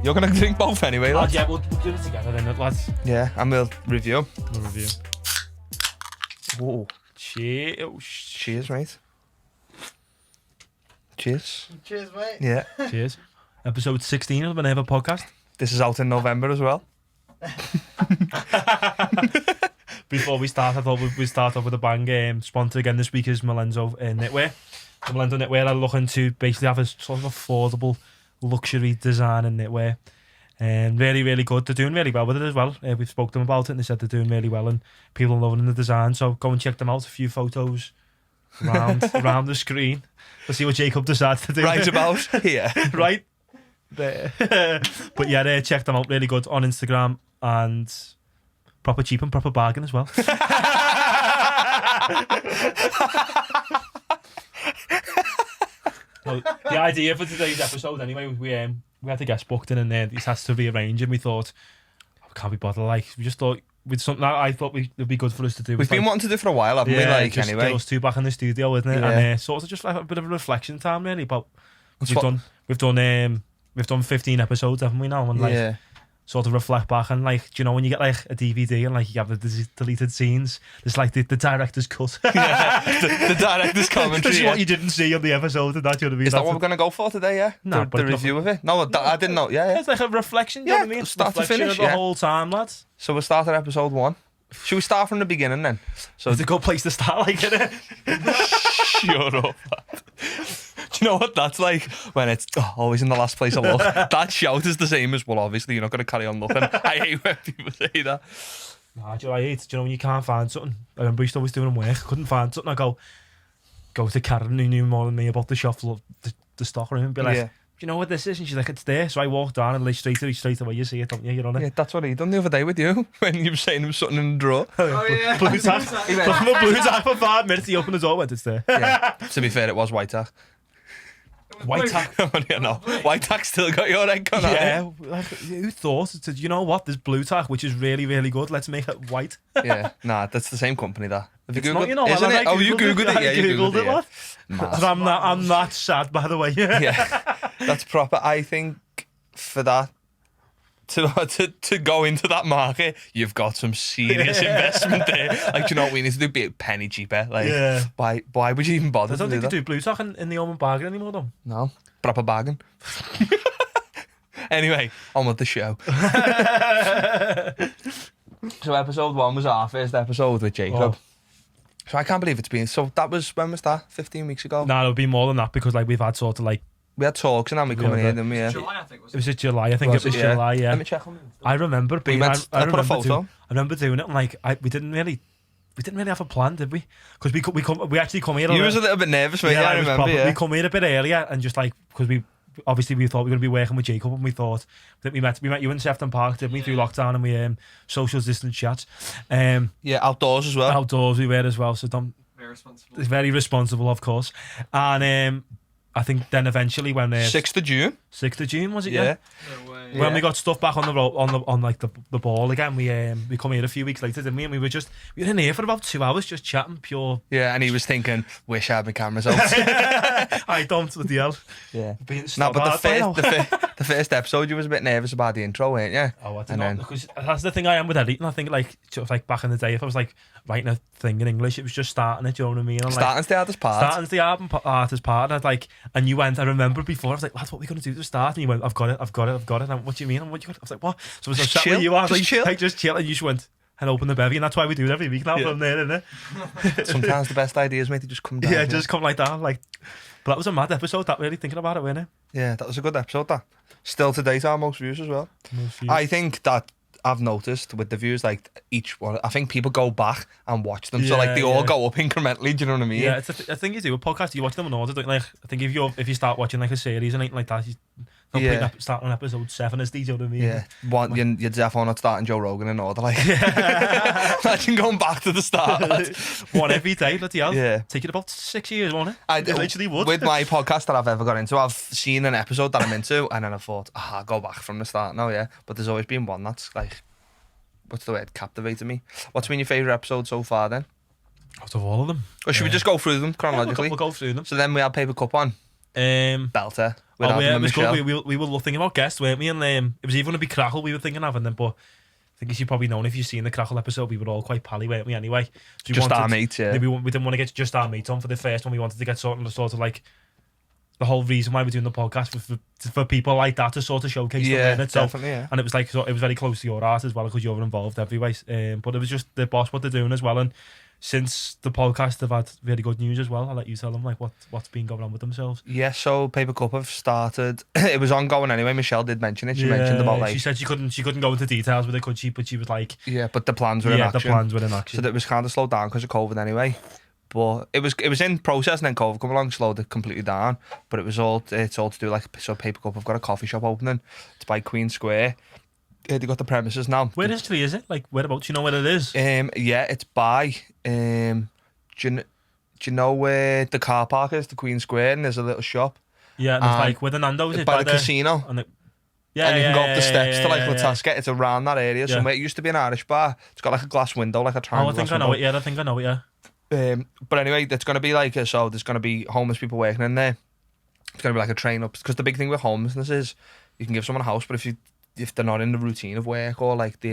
You're going to drink both anyway, lads? Yeah, we'll do it together then, lads. Yeah, and we'll review. Whoa. Cheers. Cheers, mate. Cheers. Cheers, mate. Yeah. Cheers. Episode 16 of the Minerva podcast. This is out in November as well. Before we start, I thought we'd start off with a bang. Sponsor again this week is Milenzo Knitwear. The Milenzo Knitwear are looking to basically have a sort of affordable luxury design in knitwear. And really, really good. They're doing really well with it as well. We've spoke to them about it and they said they're doing really well and people are loving the design. So go and check them out. A few photos around the screen. We'll see what Jacob decides to do. Right about here. Right there. But yeah, check them out. Really good on Instagram and proper cheap and proper bargain as well. Well, the idea for today's episode anyway, we had the guest booked in and this has to rearrange and we thought, can't be bothered, like we just thought with something that I thought it'd be good for us to do. We've been wanting to do for a while, haven't we? Like, just anyway. get us two back in the studio, isn't it? Yeah. And sort of just like a bit of a reflection time really about we've done 15 episodes, haven't we now? And like sort of reflect back and like, do you know when you get like a DVD and like you have the deleted scenes, there's like the director's cut. the director's commentary. This is what you didn't see on the episode and that, you know what I mean? Is that what we're going to go for today, yeah? No, the review of it? No, I didn't know, yeah. It's like a reflection, you know what I mean? Start to Reflection finish, of the whole time, lads. So we'll start at episode 1. Should we start from the beginning then? So It's a good place to start, like, isn't it? Shut up. Do you know what that's like when it's always in the last place I look? That shout is the same as, well, obviously you're not going to carry on looking. I hate when people say that. Nah, do you know what I hate? Do you know when you can't find something? I remember I used to always doing work. I couldn't find something. I go to Karen who knew more than me about the shop, the stock room, and be like, do you know what this is? And she's like, it's there. So I walked down and like straight away, you see it, don't you? You're on it. Yeah, that's what he done the other day with you when you were saying there was something in the drawer. Oh, yeah. Blue tack. Blue tack for 5 minutes. He opened the door, went, it's there. Yeah. To be fair, it was white tack. White tack. Yeah, no. White tack still got your egg on it. Yeah, like, who thought? It said, you know what? There's blue tack, which is really, really good. Let's make it white. Yeah, nah, that's the same company, that. Have you It's Googled not, you know, isn't it? Oh, you Googled Googled it? Yeah, you Googled it, yeah. what? And I'm that sad, by the way. Yeah, that's proper. I think for that, to go into that market, you've got some serious investment there. Like, do you know what we need to do? Be a penny cheaper. Like, why would you even bother? I don't to think do they do blue tack in the home and bargain anymore, though. No, proper bargain. Anyway, on with the show. So episode 1 was our first episode with Jacob. Oh. So I can't believe it's been. So that was, when was that? 15 weeks ago? No, it would be more than that because like we've had sort of like We had talks and then we coming in, didn't we? Yeah. July, I think, it was July. I think it was yeah. July. Yeah. Let me check on it. I remember being. I I put a photo. I remember doing it and like we didn't really have a plan, did we? Because we actually come here. You was a little bit nervous, weren't you? I remember. Probably, Yeah. we come here a bit earlier and just like because we thought we were going to be working with Jacob and we thought that we met you in Sefton Park, didn't we, through lockdown, and we social distance chats. Yeah, outdoors as well. Outdoors we were as well. So very responsible. it's very responsible, of course. And I think then eventually when 6th of June. 6th of June was it? Yeah. No way. When we got stuff back on the road, on like the ball again, we come here a few weeks later, didn't we? And we were in here for about 2 hours just chatting pure. Yeah, and he was thinking, wish I had my cameras out. I don't with the hell. Yeah. Being No, but starved by now. the first episode, you was a bit nervous about the intro, weren't you? Oh, I don't And know. then- Because that's the thing I am with editing. I think like sort of like back in the day, if I was like writing a thing in English, it was just starting it. Do you know what I mean? And, like, Starting's the hardest part. starting's the hardest part. And I'd like, and you went. I remember before. I was like, "Lads, what are we going to do to start?" And you went, "I've got it. And what do you mean? And what you got? I was like, "What?" So I was Just chat chill, with you. I was just like, chill. "Hey, just chill." And you just went and open the bevy, and that's why we do it every week now. Yeah. From there, isn't it? Sometimes the best ideas, mate, they just come down. Yeah, just come like that. Like, but that was a mad episode. That really thinking about it, wasn't it? Yeah, that was a good episode, that. Still to date, our most views as well. I think that I've noticed with the views, like each one, I think people go back and watch them. So like they all go up incrementally, do you know what I mean? Yeah, it's a thing you do with podcasts. You watch them in order. Don't you? Like, I think if you start watching like a series and anything like that, you don't start on episode 7 as these. You know what I mean? Yeah, you're definitely not starting Joe Rogan in order. Like, imagine going back to the start. One every day. Bloody hell. Yeah. Take it about 6 years, won't it? It literally would. With my podcast that I've ever got into, I've seen an episode that I'm into, and then I thought, I'll go back from the start now, yeah. But there's always been one that's like, what's the word, captivated me. What's been your favourite episode so far then? Out of all of them. Or should we just go through them chronologically? We'll go through them. So then we had Paper Cup on. Belter. With Oh Adam yeah, it and was Michelle. good. We were thinking about guests, weren't we? And it was even going to be Crackle we were thinking of, and then but I think as you probably known if you've seen the Crackle episode, we were all quite pally, weren't we? Anyway, so we Just wanted, our mates, yeah. We didn't want to get just our mates on for the first one. We wanted to get sort of like the whole reason why we're doing the podcast was for people like that to sort of showcase them in it. So, definitely, yeah. and it was like it was very close to your heart as well because you're involved everyway. But it was just the boss what they're doing as well. And since the podcast, they've had really good news as well. I'll let you tell them like what's been going on with themselves. Yeah, so Paper Cup have started. It was ongoing anyway. Michelle did mention it. She mentioned about like she said she couldn't go into details with it, could she? But she was like, yeah, but the plans were in action. The plans were in action. So that was kind of slowed down because of COVID anyway. But it was in process, and then COVID come along, slowed it completely down. But it's all to do like so. Paper Cup have got a coffee shop opening. It's by Queen Square. They got the premises now. Where is it? Like whereabouts? Do you know where it is? Yeah, it's by. Do you know where the car park is? The Queen Square, and there's a little shop. Yeah, and it's like where the Nando's is by the casino. And you can go up the steps to like Latasca. It's around that area. Yeah. Somewhere it used to be an Irish bar. It's got like a glass window, like a triangle. I think I know it. Yeah, I think I know it. Yeah. But anyway, it's going to be like so. There's going to be homeless people working in there. It's going to be like a train up because the big thing with homelessness is you can give someone a house, but if they're not in the routine of work or like they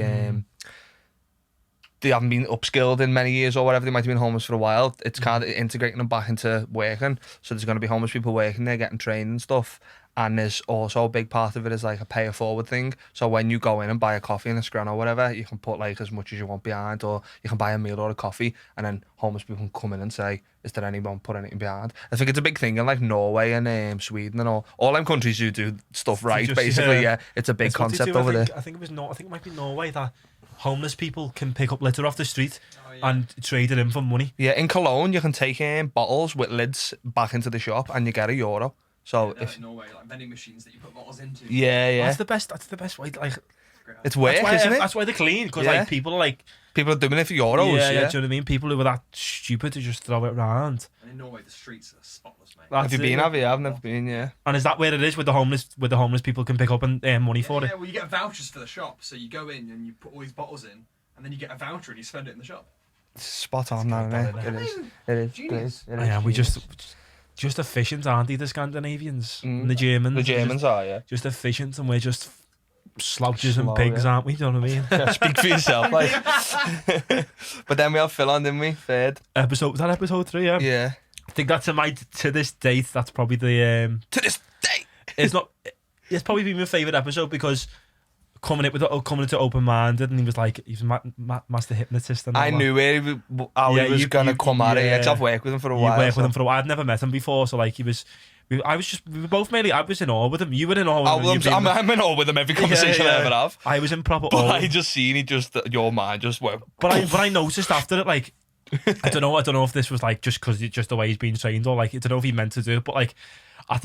haven't been upskilled in many years or whatever, they might have been homeless for a while. It's kind of integrating them back into working. So there's going to be homeless people working there, getting trained and stuff. And there's also a big part of it is like a pay it forward thing. So when you go in and buy a coffee and a scran or whatever, you can put like as much as you want behind, or you can buy a meal or a coffee, and then homeless people can come in and say, is there anyone put anything behind? I think it's a big thing in like Norway and Sweden and all them countries who do stuff right, basically. Yeah, it's a big concept over there. I think it might be Norway that homeless people can pick up litter off the street and trade it in for money. Yeah, in Cologne you can take bottles with lids back into the shop and you get €1. So if in Norway, like vending machines that you put bottles into. Yeah. That's the best way. Like, it's work, isn't it? That's why they're clean, because like people are doing it for euros. Yeah, do you know what I mean? People who are that stupid to just throw it around. And in Norway, the streets are spotless, mate. Have you been? Have you? I've never been. Yeah. And is that where it is with the homeless people can pick up and earn money for it? Yeah, well, you get vouchers for the shop, so you go in and you put all these bottles in, and then you get a voucher and you spend it in the shop. Spot on, now, It is. Yeah, we just efficient, aren't they, the Scandinavians? And the Germans. The Germans are, yeah. Just efficient, and we're just slouches and pigs, aren't we? Do you know what I mean? Yeah, speak for yourself, like. But then we have Phil on, didn't we? Third. Was that episode 3, yeah? Yeah. I think that's to this date, that's probably the... To this date! It's probably been my favourite episode because coming into open-minded, and he was like, he's master hypnotist and all I that. knew how he was going to come at it. Yeah, 'cause I've worked with him for a while. With him for a while. I'd never met him before, so like we were both mainly, I was in awe with him. You were in awe with him. I'm in awe with him every conversation I ever have. I was in proper but awe. I just seen your mind just went. But I noticed after it, like, I don't know if this was like just because just the way he's been trained, or like I don't know if he meant to do it, but like I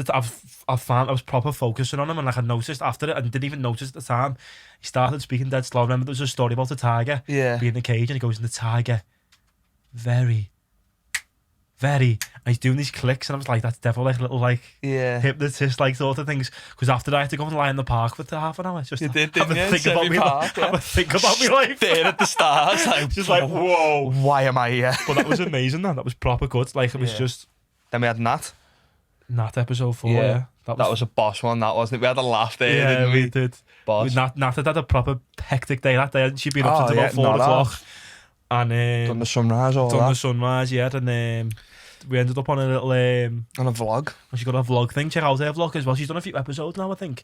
found I was proper focusing on him, and like I noticed after it, and didn't even notice at the time, he started speaking dead slow. I remember there was a story about the tiger being in the cage, and he goes, and the tiger, very, and he's doing these clicks, and I was like, that's definitely like a little like hypnotist like sort of things. Because after that, I had to go and lie in the park for half an hour. Just you did, have a think about my life. Staring at the stars, like, just like, whoa, why am I here? But that was amazing. That was proper good. Like it was just. Then we had Nat episode 4. Yeah. That was a boss one. That wasn't it? We had a laugh there. Yeah, didn't we? We did. Boss. Nat had a proper hectic day that day, and she'd been up since about 4 o'clock. And done the sunrise, yeah, and we ended up on a little on a vlog. She got a vlog thing. Check out her vlog as well. She's done a few episodes now, I think.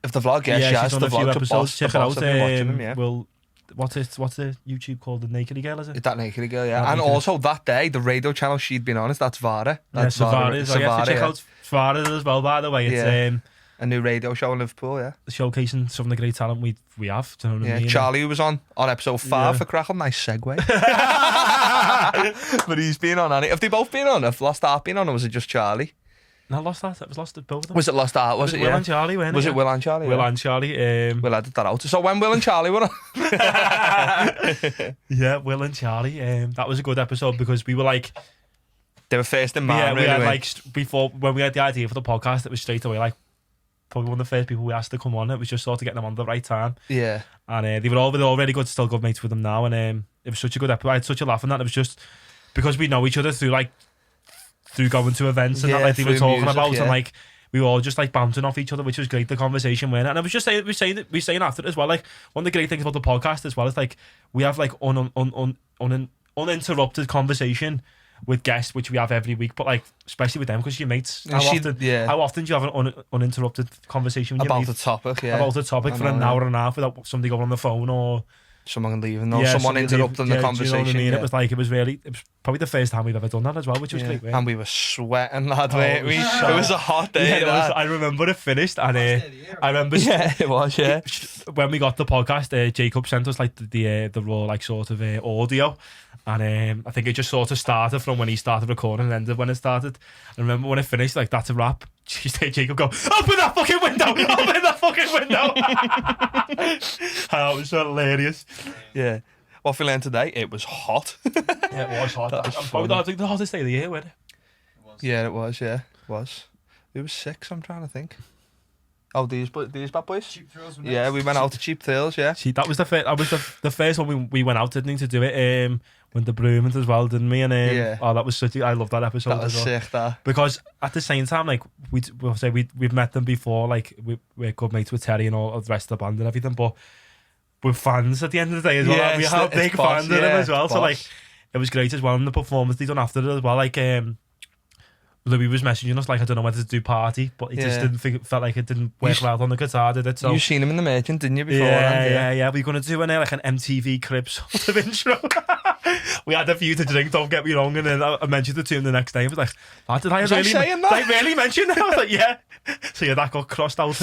If the vlog, she has done the a few vlog. episodes. Check it out. Yeah. Well, what's the YouTube called? The Naked Girl, is it? That Naked Girl, yeah. And also that day, the radio channel she'd been on is that's Vara. That's Savara. Check out Vara as well. By the way, it's a new radio show in Liverpool, showcasing some of the great talent we have. Do you know what I mean? Charlie, who was on episode 5 for Crackle, nice segue. But he's been on, hasn't he? Have they both been on? Have Lost Art been on, or was it just Charlie? No, Lost Art. It was Lost at both of them. Was it Lost Art? Was it Will and Charlie? Was it Will and Charlie? Will and Charlie. We'll edit that out. So when Will and Charlie were on, yeah, Will and Charlie. That was a good episode because we were like, they were first in mind. Yeah, we had like before when we had the idea for the podcast, it was straight away like probably one of the first people we asked to come on. It was just sort of getting them on the right time. Yeah, and they're all really good, still good mates with them now. And it was such a good episode. I had such a laugh on that. It was just because we know each other through like through going to events and that, Yeah, like they were through talking music, about, yeah. and like we were all just like bouncing off each other, which was great. The conversation went, and I was just saying, we saying after it as well. Like one of the great things about the podcast as well is like we have like uninterrupted conversation with guests, which we have every week. But like especially with them because you're mates. How often do you have an uninterrupted conversation with your About mates the topic, yeah. about a topic for an hour and a half without somebody going on the phone or someone leaving, or someone interrupting the conversation. Do you know what I mean? It was probably the first time we've ever done that as well, which was great. And we were sweating, lad. It was a hot Yeah, day. I remember it finished, and I remember. Yeah, it was. Yeah. When we got the podcast, Jacob sent us like the raw like sort of audio, and I think it just sort of started from when he started recording and ended when it started. I remember when it finished, like that's a wrap. Jacob go, open that fucking window, open that fucking window. That was hilarious. Yeah. What we learned today, it was hot. Yeah, it was hot. I think the hottest day of the year, wasn't it? Yeah, it was. Yeah, it was. It was 6. I'm trying to think. Oh, these bad boys. Cheap thrills were Yeah, next. we went out to Cheap Thrills. Yeah. See, that was the first one we went out, didn't we, to do it. With the Broomant as well, didn't we? And oh, that was such. I love that episode. That was as well. sick. That. Because at the same time, like we'll say we've met them before, like we're good mates with Terry and all the rest of the band and everything, but we're fans at the end of the day as well. Yeah, We are big fans of them as well. So like it was great as well, and the performance they done after it as well. Like Louis was messaging us like, I don't know whether to do party, but he just didn't think, felt like it didn't work well on the guitar, did it? So you seen him in the Merchant, didn't you? Before yeah. We're gonna do like an MTV Crib sort of intro. We had a few to drink, don't get me wrong, and then I mentioned it to him the next day. I was like, oh, did I really mention that? I was like, yeah. So yeah, that got crossed out.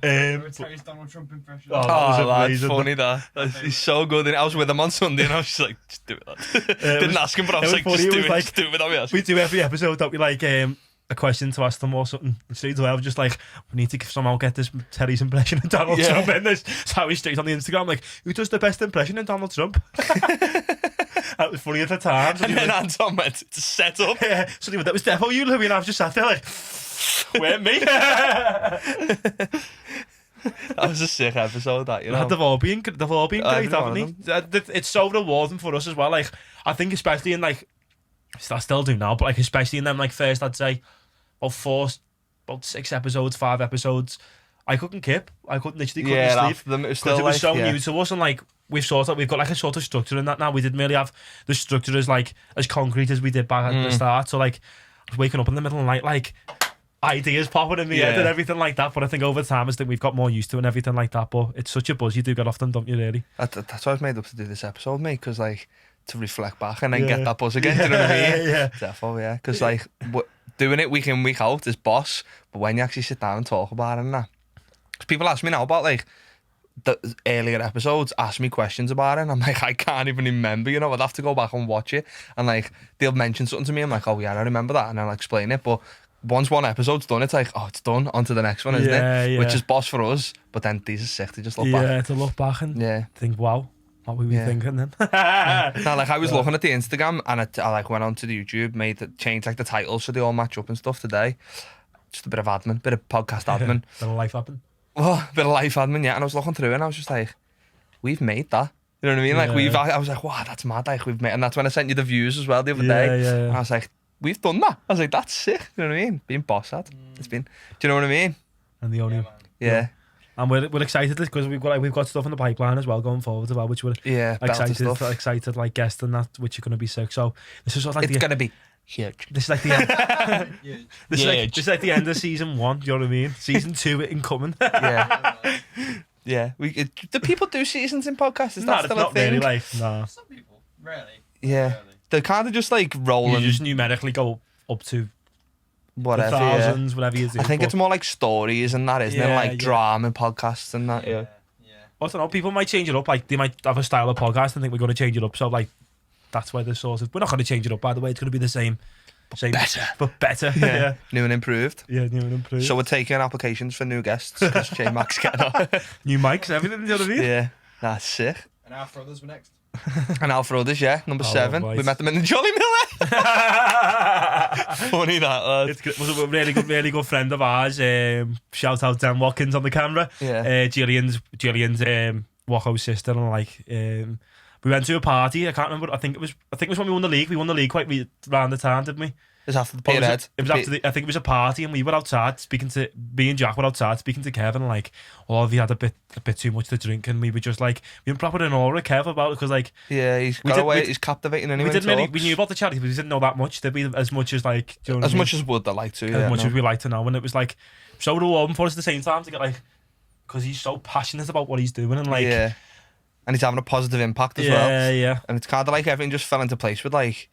Terry's Donald Trump impression. Oh, that was that's amazing. funny. He's so good. And I was with him on Sunday, and I was just like, just do it. Lad. Didn't ask him, but I was like, funny. just do it. Like, Just do it without me asking. We do every episode that we like a question to ask them or something. Straight away, I was just like, we need to somehow get this Terry's impression of Donald Trump in this. So we straight on the Instagram, like, who does the best impression of Donald Trump? That was funny at the time. So And then Anton went to set up. yeah, so that was defo you, Louis, and I was just sat there like, where me? That was a sick episode, that, you know. They've all been great, Every haven't one they? It's so rewarding for us as well. Like, I think especially in like, I still do now, but like especially in them like first, I'd say about 6 episodes, 5 episodes, I couldn't keep. I couldn't sleep. After them, it was still Because it was like, so yeah. new to us, and like we've got like a sort of structure in that now. We didn't really have the structure as like as concrete as we did back at the start. So like I was waking up in the middle of the night like ideas popping in my head and everything like that. But I think over time I think we've got more used to it and everything like that. But it's such a buzz you do get off them, don't you? Really? That's why I was made up to do this episode, mate, because like to reflect back and then get that buzz again. Do you know what I mean? Yeah. Defo, yeah. Because like doing it week in, week out is boss, but when you actually sit down and talk about it and that, because people ask me now about like the earlier episodes, ask me questions about it, and I'm like, I can't even remember, you know. I'd have to go back and watch it, and like they'll mention something to me, I'm like, oh yeah, I remember that, and I'll explain it. But once one episode's done, it's like, oh, it's done, on to the next one, isn't it? Yeah. Which is boss for us, but then these are sick to just look back. Yeah, to look back and think, wow, what were we thinking then? Now, like I was looking at the Instagram, and I like went onto the YouTube, changed like the titles so they all match up and stuff today. Just a bit of admin, bit of podcast admin. Bit of life happen. Oh, a bit of life admin, yeah. And I was looking through it and I was just like, we've made that. You know what I mean? Like I was like, wow, that's mad. Like we've made, and that's when I sent you the views as well the other day. Yeah. And I was like, we've done that. I was like, that's sick. You know what I mean? Being boss at. It's been. Do you know what I mean? And the only. Yeah. And we're excited because we've got stuff in the pipeline as well going forward as well, which we're excited like guests and that, which are going to be sick. So this is sort of like it's going to be huge. This is like the end. This is like the end of season 1. Do you know what I mean? Season 2 incoming. Yeah. Yeah. Do people do seasons in podcasts? Is that still a thing? Really, like, no. Some people, rarely. Yeah. Rarely. They're kind of just like rolling. You just numerically go up to whatever. the thousands, whatever you do. I think it's more like stories and that, isn't it? Like drama podcasts and that. Yeah. I don't know. People might change it up. Like they might have a style of podcast and think we're going to change it up. So like that's why they're sort of. We're not going to change it up. By the way, it's going to be the same. But better. Yeah. New and improved. Yeah, new and improved. So we're taking applications for new guests because J Mac's getting on. New mics, everything. You know what I mean? Yeah, that's sick. And our brothers were next. And Alpha Others, yeah, number 7. right. We met them in the Jolly Miller. Funny that, lad. It was a really good friend of ours. Shout out Dan Watkins on the camera. Yeah. Gillian's Wacho's sister, and like We went to a party. I can't remember. I think it was when we won the league. We won the league quite around the time, didn't we? It was after the Or was period. it was after I think it was a party, and we were outside speaking to me and Jack were outside speaking to Kevin, like, oh, he had a bit too much to drink, and we were just like, we were proper in awe of Kev about it because like, Yeah, he's he's captivating anyway. We knew about the charity, but we didn't know that much, did we? As much as like, do you know what I mean? much as would I like to, as much as we like to know, and it was like so rewarding for us at the same time to get like, because he's so passionate about what he's doing, and like, yeah, and he's having a positive impact as well. Yeah. And it's kind of like everything just fell into place with like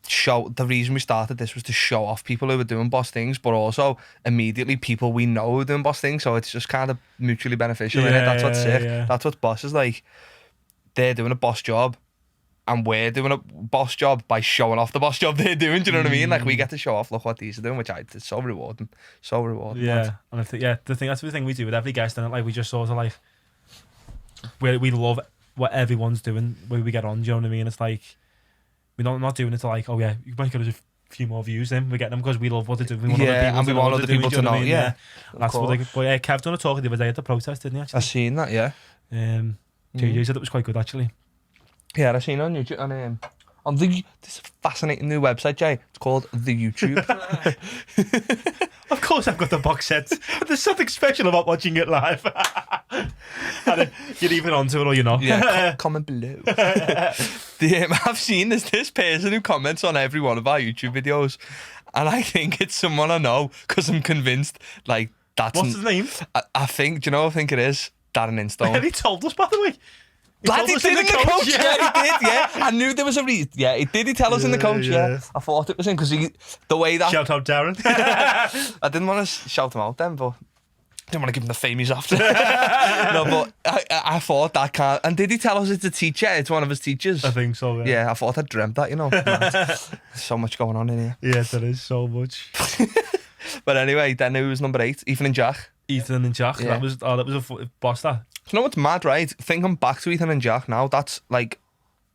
the reason we started this was to show off people who were doing boss things, but also immediately people we know who are doing boss things, so it's just kind of mutually beneficial, innit? That's what's sick. That's what boss is like. They're doing a boss job and we're doing a boss job by showing off the boss job they're doing. Do you know what I mean? Like, we get to show off, look what these are doing, which it's so rewarding. So rewarding. Yeah. And that's the thing we do with every guest, and like we just sort of like we love what everyone's doing where we get on, do you know what I mean? It's like we're not doing it to like, oh yeah, you might get a few more views then. We're getting them because we love what they're doing. We want other people to know. Yeah. That's what but yeah, Kev done a talk the other day at the protest, didn't he, actually? I seen that, yeah. JJ said it was quite good, actually. Yeah, I seen it on YouTube, on this fascinating new website, Jay. It's called The YouTube. Of course I've got the box set. But there's something special about watching it live. And you're even onto it or you're not. Yeah, comment below. I've seen this person who comments on every one of our YouTube videos, and I think it's someone I know because I'm convinced like that's. What's his name? I think. Do you know? I think it is Darren Instone. And he told us, by the way. He did in the coach. Yeah, he did. Yeah, I knew there was a reason. Yeah, he did. He tell us in the coach. Yeah, I thought it was him because the way that. Shout out Darren. I didn't want to shout him out then, but I didn't want to give him the fame he's after. No, but I thought that can't. And did he tell us it's a teacher? It's one of his teachers. I think so. Yeah, I thought I dreamt that. You know, There's so much going on in here. Yeah, there is so much. But anyway, then it was number 8, Ethan and Jack. Ethan and Jack. Yeah. That was a boss. That. You know what's mad, right? Thinking back to Ethan and Jack now, that's like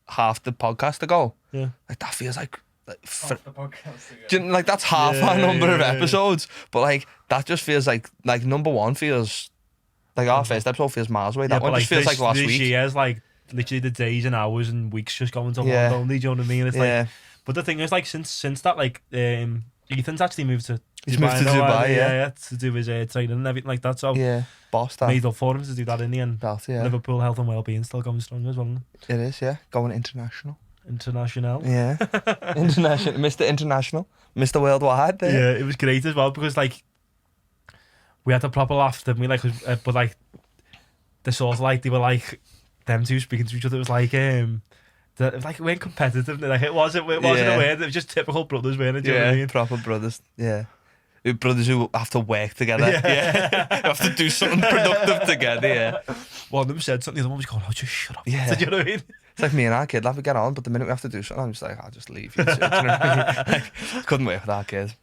half the podcast ago. Yeah. Like that feels like Half the podcast again. do you know, like that's half our number of episodes. But like that just feels like number 1 feels like our first episode feels miles away. That one just feels like last week. This year's like literally the days and hours and weeks just going to London only, do you know what I mean? It's like, but the thing is, like, since that, like, Ethan's actually moved to He's moved to Dubai, yeah, to do his training and everything like that. So yeah, boss that. made up for him to do that in the end. Yeah. Liverpool health and well-being still going strong as well. Isn't it? It is, yeah, going international. International. Yeah, international, Mr. International, Mr. Worldwide. There. Yeah, it was great as well because like we had a proper laugh, didn't we? Like, but like the sort of like they were like them two speaking to each other. It was like it was like we weren't competitive. Like it wasn't a word. It was just typical brothers, weren't it? Do you know what I mean? Proper brothers. Yeah. Brothers who have to work together. Yeah. Who have to do something productive together. Yeah. One of them said something, the other one was going, "Oh, just shut up." Yeah. Do you know what I mean? It's like me and our kid, like we get on, but the minute we have to do something, I'm just like, I'll just leave you. Do you know what I mean? Like, couldn't work with our kid.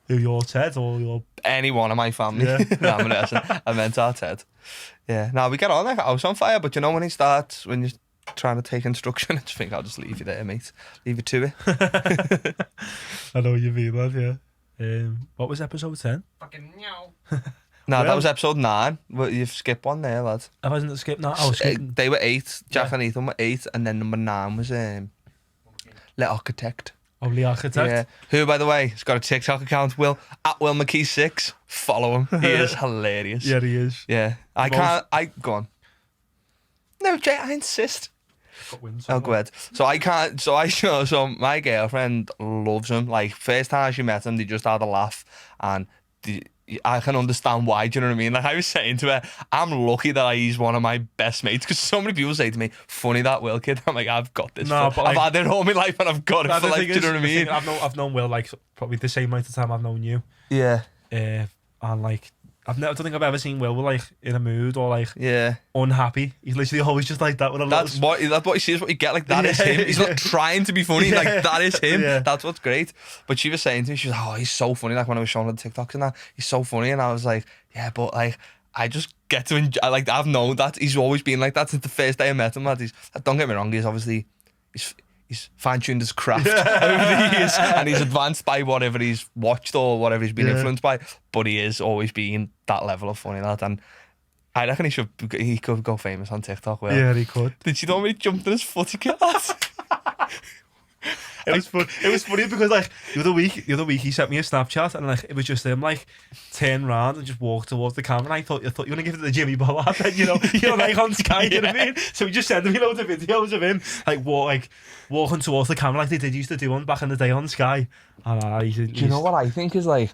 Who, your Ted or your... Any one of my family. Yeah. No, I'm messing. I meant our Ted. Yeah. Now we get on like a house on fire, but you know when he starts, when you're trying to take instruction, I just think I'll just leave you there, mate. Leave you to it. I know what you mean, lad, yeah. What was episode 10? Fucking meow. No, that was episode 9. Well, you've skipped one there, lad. I wasn't skipping that. I was skipping. They were 8. Jack and Ethan were 8, and then number 9 was Le Architect. Oh, the Architect. Yeah. Who, by the way, has got a TikTok account. Will McKee6. Follow him. He is hilarious. Yeah, he is. Yeah. Go on. No, Jay, I insist. Oh, go ahead. So my girlfriend loves him. Like, first time she met him, they just had a laugh, and I can understand why. Do you know what I mean? Like I was saying to her, I'm lucky that he's one of my best mates, because so many people say to me, "Funny that Will kid." I'm like, I've got this. No, but I've had it all my life, and I've got it for like. Do you know what I mean? I've known Will like probably the same amount of time I've known you. Yeah. And like I don't think I've ever seen Will like in a mood or like unhappy. He's literally always just like that with a that's what he sees, what you get. Like that is him. He's not trying to be funny. Like that is him. Yeah. That's what's great. But she was saying to me, she was like, "Oh, he's so funny." Like when I was showing her the TikToks and that, he's so funny. And I was like, "Yeah, but like I just get to enjoy." Like I've known that he's always been like that since the first day I met him. That don't get me wrong. He's obviously he's fine-tuned his craft over the years, and he's advanced by whatever he's watched or whatever he's been influenced by. But he is always been that level of funny, lad. And I reckon he could go famous on TikTok. Well, Yeah, he could. Did you know when he jumped in his footy kit? It was fun. It was funny because like the other week he sent me a Snapchat and like it was just him like turn round and just walk towards the camera. And I thought you were gonna give it to Jimmy Bollard, then, you know, like on Sky. You know what I mean? So he just sent me loads of videos of him like walking towards the camera like they used to do on back in the day on Sky. And Do you know what I think is like?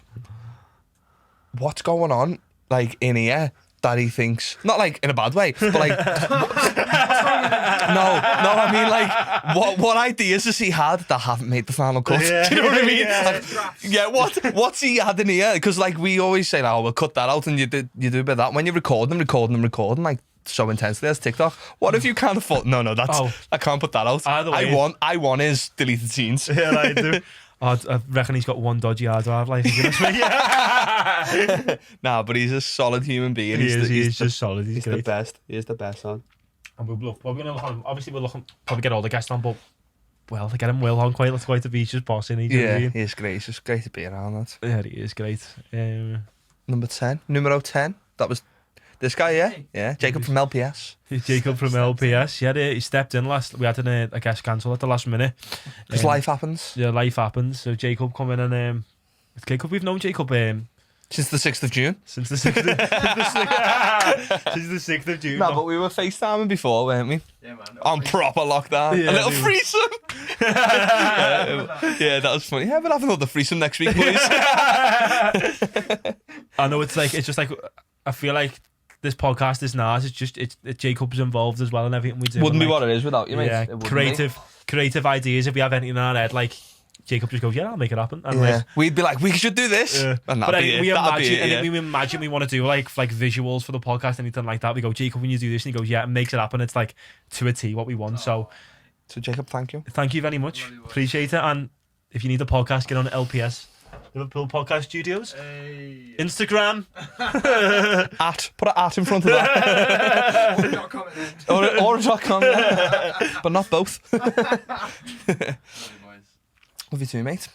What's going on like in here that he thinks, not like in a bad way, but like no, I mean like what ideas has he had that haven't made the final cut? Yeah. Do you know what I mean? Yeah. Like, what's he had in here? Because like we always say, oh, we'll cut that out, and you do a bit of that when you're recording like so intensely as TikTok. What if you can't afford? No, that's I can't put that out. Either way, I want his deleted scenes. Yeah, I do. I reckon he's got one dodgy hard drive. Like, Nah, but he's a solid human being. He's just solid. He's the great. best. He's the best, son. And we're going to look on. Obviously, we're looking probably get all the guests on, but well, to get him well on quite the beach is bossing. He's great. It's just great to be around that. Yeah, he is great. Numero 10. That was this guy, yeah. Jacob from LPS. Jacob from LPS. Yeah, he stepped in last. We had a guest cancel at the last minute. Because life happens. Yeah, life happens. So Jacob come in and Jacob, we've known Jacob since the 6th of June. Since the 6th of June. No, but we were FaceTiming before, weren't we? Yeah, man. On proper lockdown. Yeah, a little threesome. Yeah, that was funny. Yeah, we'll have another threesome next week, boys. I know it's just like I feel like this podcast is nice. It's Jacob's involved as well in everything we do. Wouldn't be like, what it is without you, mate. Yeah, creative ideas. If we have anything in our head, like Jacob just goes, yeah, I'll make it happen. And we'd be like, we should do this. And we imagine we want to do like visuals for the podcast, anything like that. We go, Jacob, when you do this, and he goes, yeah, and makes it happen. It's like to a T what we want. So Jacob, thank you. Thank you very much. Appreciate it. And if you need a podcast, get on LPS. Liverpool Podcast Studios. Hey. Instagram. Put an at in front of that. or a .com, but not both. Love you too, mate.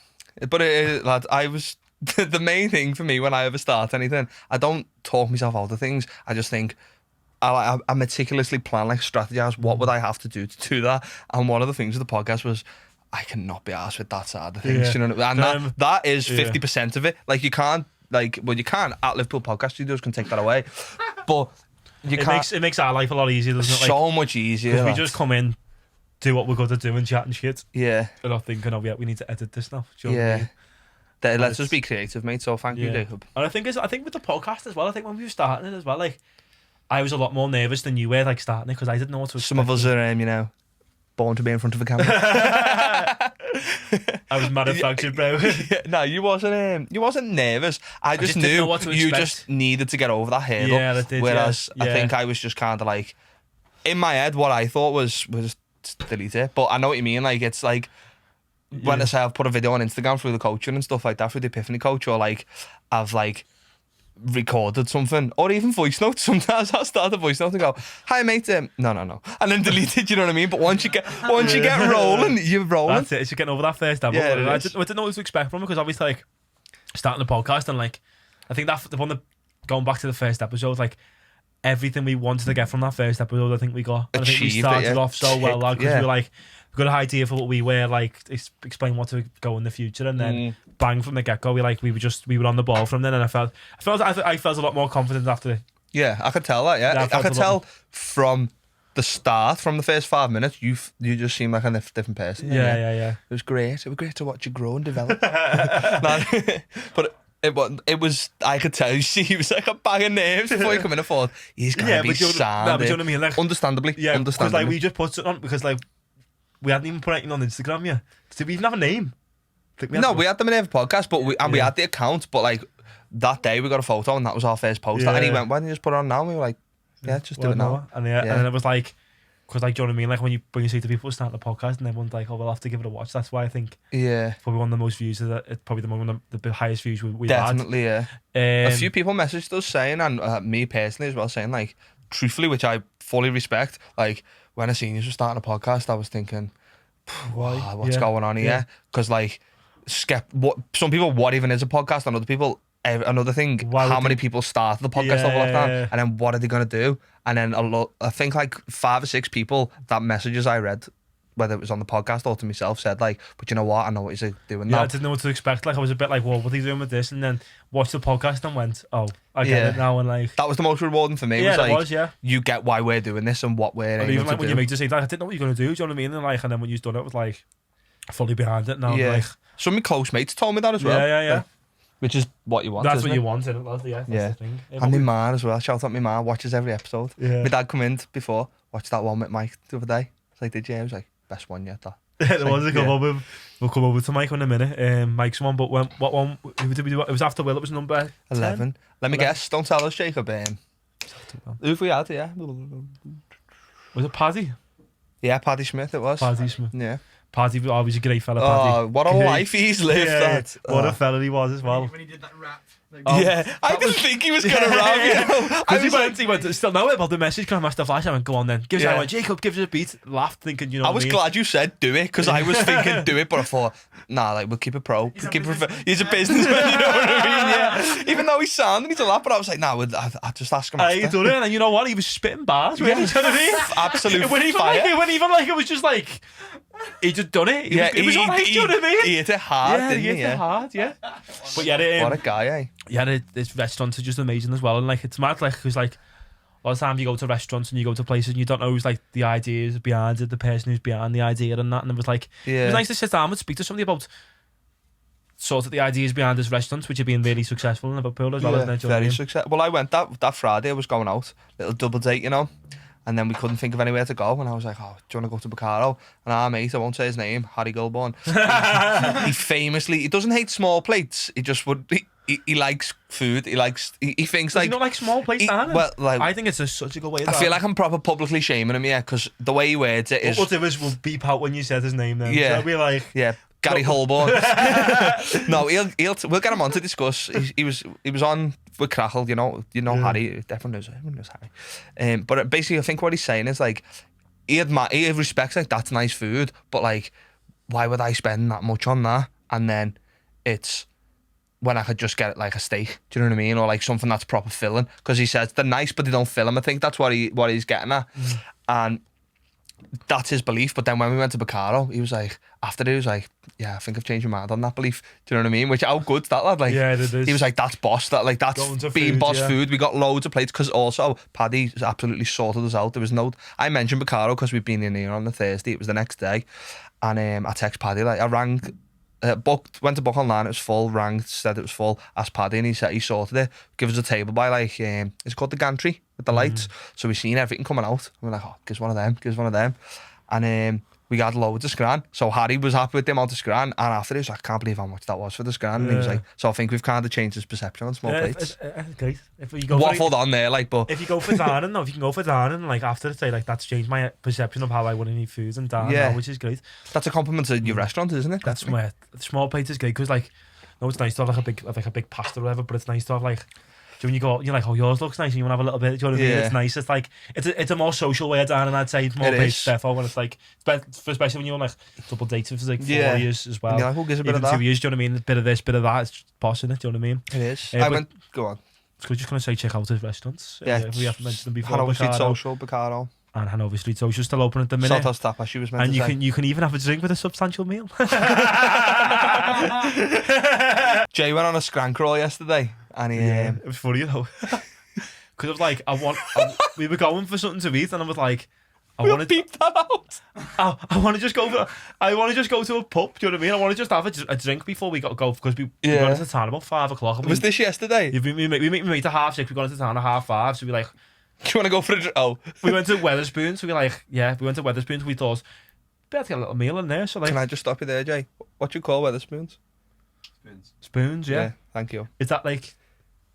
But lad, the main thing for me when I ever start anything, I don't talk myself out of things. I just think I meticulously plan, like strategize what would I have to do that. And one of the things with the podcast was, I cannot be arsed with that side of things, you know. And that is 50% of it. Like you can't at Liverpool Podcast Studios can take that away, but you can't. It makes our life a lot easier, doesn't it? Like, so much easier. Because we just come in, do what we're going to do and chat and shit. Yeah. And not thinking, oh yeah, we need to edit this now. Do you know what I mean? Let's just be creative, mate. So thank you, Jacob. And I think with the podcast as well. I think when we were starting it as well, like I was a lot more nervous than you were, like starting it, because I didn't know what to expect. Some of us are, born to be in front of a camera. I was manufactured, bro. No, you wasn't nervous. I just knew you just needed to get over that hurdle. Yeah, that did. Whereas I think I was just kind of like, in my head, what I thought was delete it. But I know what you mean. Like it's like when I say I've put a video on Instagram through the coaching and stuff like that, through the Epiphany coach, or like I've like recorded something, or even voice notes. Sometimes I'll start a voice note and go, hi mate, no, and then delete it, you know what I mean? But once you get rolling, you're rolling. That's it. It's getting over that first level. Yeah, I didn't know what to expect from it, because obviously like starting the podcast and like I think that the one that going back to the first episode, like everything we wanted to get from that first episode, I think we got. And I think we started off so well, like, because we were like, we got an idea for what we were like, explain what to go in the future, and then bang from the get go, we were on the ball from then, and I felt a lot more confident after. Yeah, I could tell that. Yeah, I could tell from the start, from the first 5 minutes, you just seem like a different person. Yeah. It was great. It was great to watch you grow and develop. But it was, I could tell he was like a bag of nerves before he come in. I thought he's gonna be sound. But you know what I mean? Like, understandably. Because like we just put something on, because like we hadn't even put anything on Instagram yet. Did we even have a name? We had the Minerva podcast, but we had the account. But like that day, we got a photo, and that was our first post. And he went, "Why don't you just put it on now?" And we were like, "Yeah, just do it now." And then it was like, because like, do you know what I mean? Like when you say to people starting the podcast, and everyone's like, "Oh, we'll have to give it a watch." That's why I think it's probably one of the most views. It's probably one of the highest views we've definitely had. A few people messaged us saying, and me personally as well, saying like, truthfully, which I fully respect. Like when I seen you were starting a podcast, I was thinking, what's going on here? Because like, some people, what even is a podcast, and other people, another thing, Why would how many they- people started the podcast over lockdown, Yeah. and then what are they going to do? And then I think like 5 or 6 people that messages I read, whether it was on the podcast or to myself, said like, but you know what, I know what he's doing Yeah, now. I didn't know what to expect. Like I was a bit like, well, what are you doing with this? And then watched the podcast and went, oh, I get Yeah. it now. And like, That was the most rewarding for me. yeah, was like, it was, yeah. you get why we're doing this and what we're And aiming even to like when do. you make the same, like, I didn't know what you're gonna do. Do you know what I mean? And like, and then when you've done it, was like fully behind it now. Yeah. Like, Some of my close mates told me that as well. yeah. Like, which is what you want. That's isn't what it? you want, isn't it? That's the, that's Yeah. the thing. And my man as well. Shout out my man. Watches every episode. Yeah. My dad come in before. Watched that one with Mike the other day. It's like, did you? I was like, best one yet. That. There was a couple Yeah. of them. We'll come over to Mike in a minute. Mike's one, but what one? Who did we do? It was after Will. It was number 10? 11. Let me 11. guess. Don't tell us, Jacob. Who have we had? Yeah. Was it Paddy? Yeah, Paddy Smith. It was. Paddy Smith. Yeah. Paddy was always a great fella. Paddy. Oh, what a life he's lived. Yeah, that. what Oh. a fella he was as well. When he did that rap. Like, Yeah, I didn't think he was going to rap, you know. I Because was he went, still know about the message, can I master flash? I went, go on then. Yeah. I went, Jacob, gives us a beat. Laughed, thinking, you know I what was I mean? glad you said do it, because I was thinking do it, but I thought, nah, like, we'll keep it pro. He's a Keep it businessman. he's a businessman, you know what I mean? Yeah. Even though he's sounding, he's a laugh, but I was like, nah, I'll just ask him He after. done it, and you know what? He was spitting bars, really. Yeah. Do you know what I mean? Absolute when even fire. like it was just like he just done it. It was alright, do you know what I mean? he hit it hard, Yeah, didn't he he? hit it hard, yeah. But yeah, What a guy, eh? yeah, this restaurants are just amazing as well, and like it's mad, like because like a lot of times you go to restaurants and you go to places and you don't know who's like the ideas behind it, the person who's behind the idea and that, and it was like it Yeah. was nice to sit down and speak to somebody about sort of the ideas behind this restaurants, which have been really successful in Liverpool as well, isn't it? Do you know what I Very mean? successful. Well, I went that Friday. I was going out, little double date, you know, and then we couldn't think of anywhere to go. And I was like, "Oh, do you want to go to Bacaro?" And our mate, I won't say his name, Harry Goulburn. he famously, he doesn't hate small plates. He just would. He likes food. He likes. He thinks Does like. he not like small plates, Dan? well, like I think it's such a good way. I feel like I'm proper publicly shaming him, yeah, because the way he words it what is. we'll do is we'll beep out when you said his name. Then Yeah. so it'll be like Yeah, Gary Holborn. No, we'll get him on to discuss. He was on with Crackle, you know Yeah. Harry, everyone knows Harry. But basically, I think what he's saying is like he respects like that's nice food, but like why would I spend that much on that? And then it's when I could just get like a steak, do you know what I mean, or like something that's proper filling. Because he says they're nice, but they don't fill him. I think that's what he's getting at, and that's his belief. But then when we went to Bacaro, he was like, after it, he was like, yeah, I think I've changed my mind on that belief. Do you know what I mean? Which, how good's that, lad? Like, Yeah, it is. he was like, that's boss. That like that's Going to being food, boss yeah. food. We got loads of plates because also Paddy absolutely sorted us out. There was no. I mentioned Bacaro because we'd been in here on the Thursday. It was the next day, and I text Paddy like I rang. Went to book online, it was full, rang, said it was full, asked Paddy and he said he sorted it, give us a table by like, it's called the gantry with the lights, so we seen everything coming out, and we're like, oh, give us one of them, and we got loads of scran, so Harry was happy with the amount of scran, and after he was like, I can't believe how much that was for the scran, and he was Yeah. like, so I think we've kind of changed his perception on small plates. Great. If you go for Waffled on there, like, but if you go for dining, though, if you can go for dining, like after say like that's changed my perception of how I want to eat food and dine, Yeah. now, which is great. that's a compliment to your restaurant, isn't it? That's where the small plate is great because like, no, it's nice to have like a big pasta or whatever, but it's nice to have like. So when you go, you're like, oh, yours looks nice, and you want to have a little bit. Do you know what I mean? Yeah. It's nice. It's like it's a more social way of dining. I'd say small It plates, is. therefore, when it's like, especially when you're on like double dates for like 4 Yeah. years as well. And you're like, who gives a bit Even of that? 2 years. Do you know what I mean? A bit of this, bit of that. It's just boss in it. Do you know what I mean? It is. Yeah, I but- went, go on. So we're just gonna say check out his restaurants. Yeah, If we haven't mentioned them before. Hanover Street Bacaro Social, Bacaro. and Hanover Street Social still open at the minute. Salthouse Tapas, she was meant And to say. you can even have a drink with a substantial meal. Jay went on a scran crawl yesterday, and he it was funny though. Because I was like, we were going for something to eat, and I was like, I want to beep that out. I want to just go to a pub. Do you know what I mean? I want to just have a drink before we got to go because we Yeah. got into town about 5 o'clock. And Was this yesterday? we meet at 6:30. We got into town at 5:30. So we like Do you want to go for a drink? Oh, we went to Weatherspoons. So we like we went to Weatherspoons. We thought better get a little meal in there. So like can I just stop you there, Jay? What do you call Weatherspoons? Spoons. spoons. Yeah. Thank you. Is that like?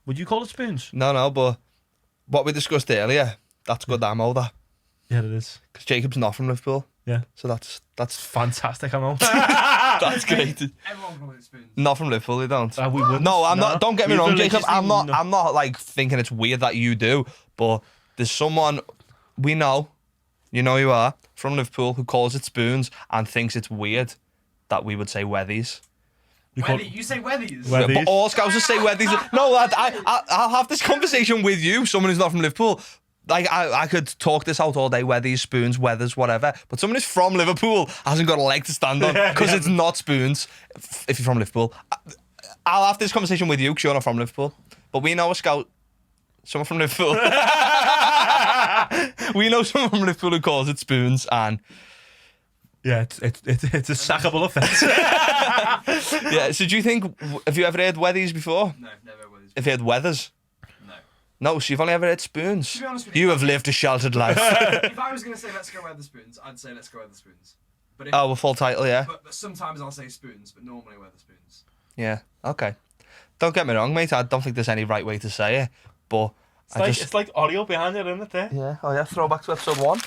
Would you call it spoons? No, but what we discussed earlier, that's good ammo, that. Yeah, it is. Because Jacob's not from Liverpool. Yeah. So that's Fantastic, I know. that's great. Everyone calls it spoons. Not from Liverpool, they don't. We wouldn't. No, I'm not. Don't get me We wrong, Jacob. religiously I'm not. no. I'm not like thinking it's weird that you do. But there's someone we know, you know, you are from Liverpool, who calls it spoons and thinks it's weird that we would say weathies. You say Weathies. Weth- But all scouts will say Weathies. No, lad, I'll have this conversation with you, someone who's not from Liverpool. Like, I could talk this out all day, Weathies, spoons, weathers, whatever. But someone who's from Liverpool hasn't got a leg to stand on because it's not spoons if you're from Liverpool. I'll have this conversation with you because you're not from Liverpool. But we know a scout, someone from Liverpool. We know someone from Liverpool who calls it spoons, and Yeah, it's a sackable offence. yeah. So do you think, have you ever heard Weathies before? No, never Weathies. Have you heard weathers? No. No, so you've only ever heard spoons. To be honest with You have lived a sheltered life. If I was going to say let's go Weatherspoons, I'd say let's go Weatherspoons. But if, Oh, a full title, yeah. but sometimes I'll say spoons, but normally Weatherspoons. Yeah, okay. Don't get me wrong, mate. I don't think there's any right way to say it, but It's like audio behind it, isn't it? There. yeah. Oh yeah, throwback to episode 1.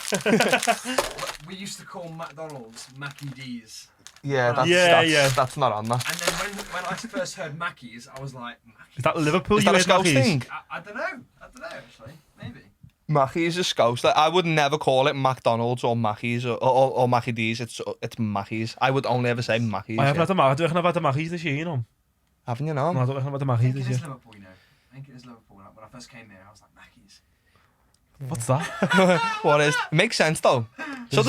We used to call McDonald's Mackie D's. Yeah, Yeah. that's not on that. And then when I first heard Mackie's, I was like, Is that Liverpool? Is that you a heard Scouse Mackey's? thing? I don't know. Actually. Maybe. Mackey's is Scouse. Like, I would never call it McDonald's or Mackey's or Mackie D's. It's Mackey's. I would only ever say Mackey's. I haven't Yeah. had the Mackey's. I reckon I've had the Mackey's this year, you know. Haven't you No, I know? don't reckon I've had the I Mackey's think this it is year. Liverpool, you know. I think it is Liverpool. When I first came there, I was like, Mackie's. What's that? What is? It makes sense though. Do you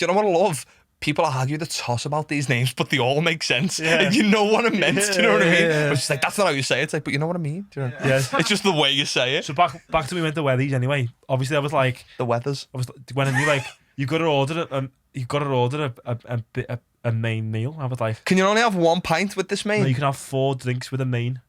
know what I love? People argue the toss about these names, but they all make sense. Yeah. And you know what it meant. Do you know what I mean? Yeah. It's just like, that's not how you say it. It's like, but you know what I mean? Do you know? Yes. It's just the way you say it. So back to we went to Weathies anyway. Obviously, I was like, The weathers. when you like, you've got to order a main meal. I was like, Can you only have one pint with this, mate? no, you can have 4 drinks with a main.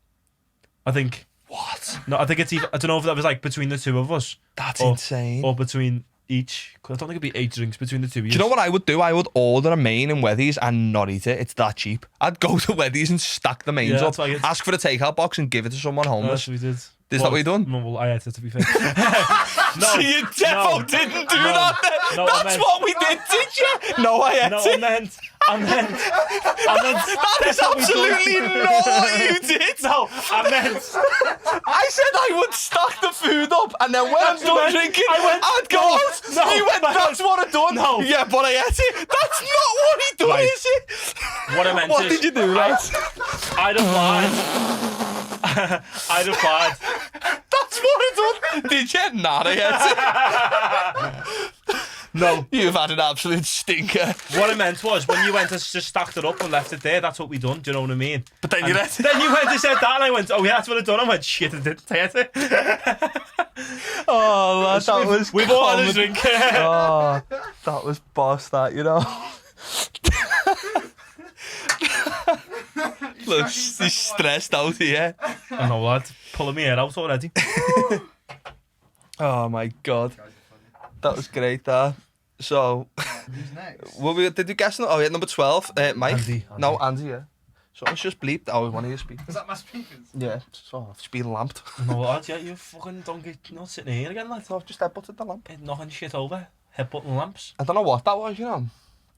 I think. What? No, I think it's either. I don't know if that was like between the two of us That's or- insane. or between each. 'Cause I don't think it'd be 8 drinks between the two of you. Do you know what I would do? I would order a main in Weathies and not eat it. It's that cheap. I'd go to Weathies and stack the mains Yeah, up, that's what I get. ask for the takeout box and give it to someone homeless. we did. Is that what you done? No, well, I had to be fair. So you defo didn't do that then? No, I That's meant- what we did you? No, I ate No, it. I meant. That is absolutely not what you did. No, I meant. I said I would stack the food up and then when I'm That's done what I meant. drinking, I went, I'd go no, out. no, You went, no, that's what I done. no. Yeah, but I ate it. That's not what he done, Right. is it? What I meant What is, did you do, lads? I'd applied. That's what I done. Did you? Nah, I ate it. No. You've had an absolute stinker. What I meant was when you went to just stacked it up and left it there. That's what we done. Do you know what I mean? But then you And ate it. then you went and said that, and I went, "Oh yeah, that's what I done." I went, "Shit, I didn't take it." Oh, lad, that was We've all had a comedy. drink. Oh, that was boss, that, you know. Look, he's stressed out here. I know, lad. Pulling me hair out already. Oh my god, that was great. That. So, Who's next? did you guess? Oh yeah, number 12, Mike. Andy. No, Andy. Yeah. Someone's just bleeped. Oh, one of you speak. Was that my speakers? Yeah. So I've been lamped. No, lad. Yeah, you fucking don't get not sitting here again, lad. So I've just headbutted the lamp. Knocking shit over. Headbutting lamps. I don't know what that was. You know.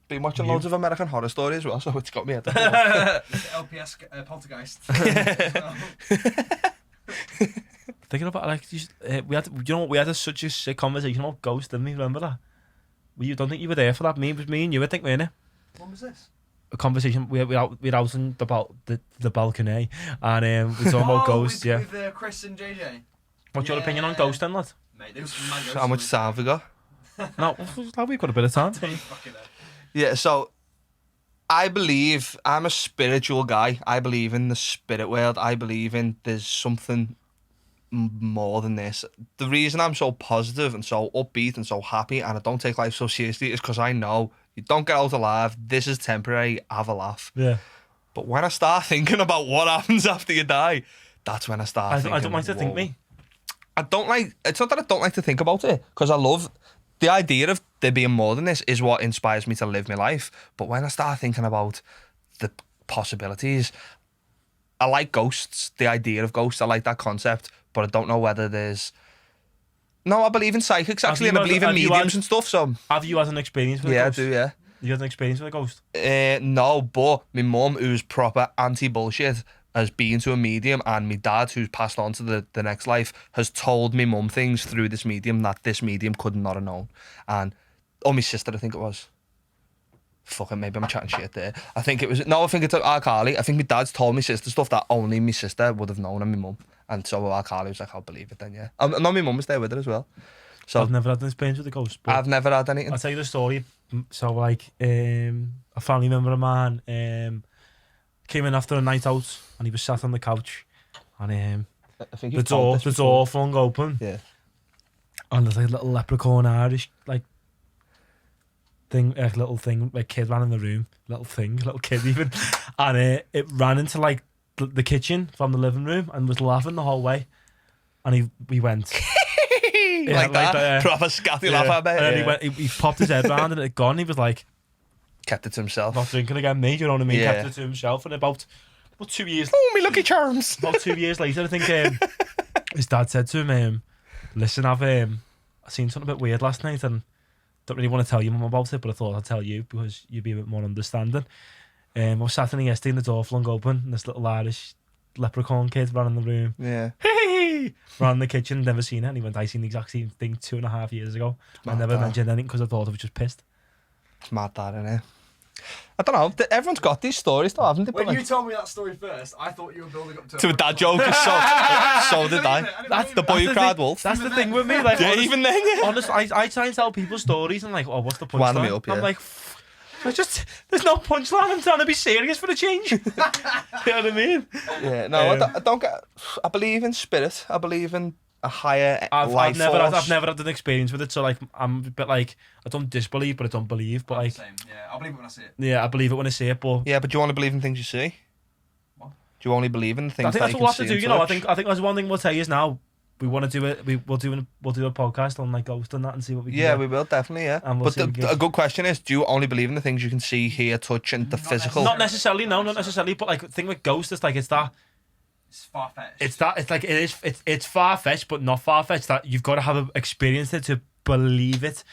Been watching You. loads of American Horror Story as well, so it's got me at the LPS Poltergeist. Thinking about like we had, you know, we had such a sick conversation about ghosts, didn't we? Remember that? You don't think you were there for that? It was me and you, I think, weren't it? What was this? A conversation we're out on the balcony, and we're talking about ghosts. Yeah. With Chris and JJ. What's your opinion on ghosts, then, lad? Mate, there was some mad ghosts. How much time have we got? No, we've got a bit of time. Fucking hell. Yeah, so I'm a spiritual guy. I believe in the spirit world. I believe in there's something more than this. The reason I'm so positive and so upbeat and so happy and I don't take life so seriously is because I know you don't get out alive. This is temporary. Have a laugh. Yeah. But when I start thinking about what happens after you die, that's when I start thinking. I don't like to think whoa. me. It's not that I don't like to think about it, because I love the idea of there being more than this is what inspires me to live my life. But when I start thinking about the possibilities, I like ghosts, the idea of ghosts. I like that concept, but I don't know whether there's... No, I believe in psychics, actually, and I believe in mediums and stuff, so... Have you had an experience with a Yeah, I ghost? do, yeah. You had an experience with a ghost? No, but my mum, who's proper anti-bullshit, has been to a medium, and my dad, who's passed on to the next life, has told me mum things through this medium that this medium could not have known. And, or my sister, I think it was. Fucking maybe I'm chatting shit there. I think it's iCarly. I think my dad's told me sister stuff that only my sister would have known and my mum. And so iCarly was like, I'll believe it then, yeah. And my mum was there with her as well. So I've never had an experience with a ghost. But I've never had anything. I'll tell you the story. So like, a family member of mine came in after a night out and he was sat on the couch and I think the door flung open. Yeah. And there's like a little leprechaun Irish like thing, little thing, like kid ran in the room, little kid even, and it ran into like the kitchen from the living room and was laughing the whole way, and we went like that, proper scatty laugh at me. And then he popped his head round and it had gone. He was like, kept it to himself. Not drinking again, mate. You know what I mean? Yeah. Kept it to himself, and about 2 years. Oh, me lucky charms. About 2 years later, I think his dad said to him, "Listen, I've seen something a bit weird last night, and don't really want to tell your mum about it, but I thought I'd tell you because you'd be a bit more understanding." I was sat in there yesterday, and the door flung open, and this little Irish leprechaun kid ran in the room. Yeah. Hey! Ran in the kitchen, never seen it, and he went, "I seen the exact same thing 2.5 years ago." I never mentioned anything because I thought I was just pissed. It's mad that, innit? I don't know. Everyone's got these stories, though, haven't they? When you told me that story first, I thought you were building up to a dad joke. So did I. That's the boy who cried wolf. That's the thing with me. Like, yeah, even then, yeah. Honestly, I try and tell people stories and like, oh, what's the Wind me punchline? up, yeah. I'm like, there's no punchline. I'm trying to be serious for a change. You know what I mean? Yeah. No, I don't get. I believe in spirit. I believe in a higher I've never had an experience with it, so like I'm a bit like I don't disbelieve, but I don't believe. But like, same. Yeah, I'll believe it when I see it. Yeah, I believe it when I see it. But yeah, but do you want to believe in things you see? What? Do you only believe in things? I think that that's you what we'll can have to do. see You know, I think that's one thing we'll tell you is now we want to do it. We'll do a podcast on like ghost and that and see what we can. Yeah, do. we will definitely. Yeah, and we'll but a good question is: do you only believe in the things you can see, hear, touch, and the physical? Not necessarily. No, not necessarily. But like the thing with ghosts, it's like it's that. It's far-fetched. It's like it is. It's far-fetched, but not far-fetched. That you've got to have experienced it to believe it.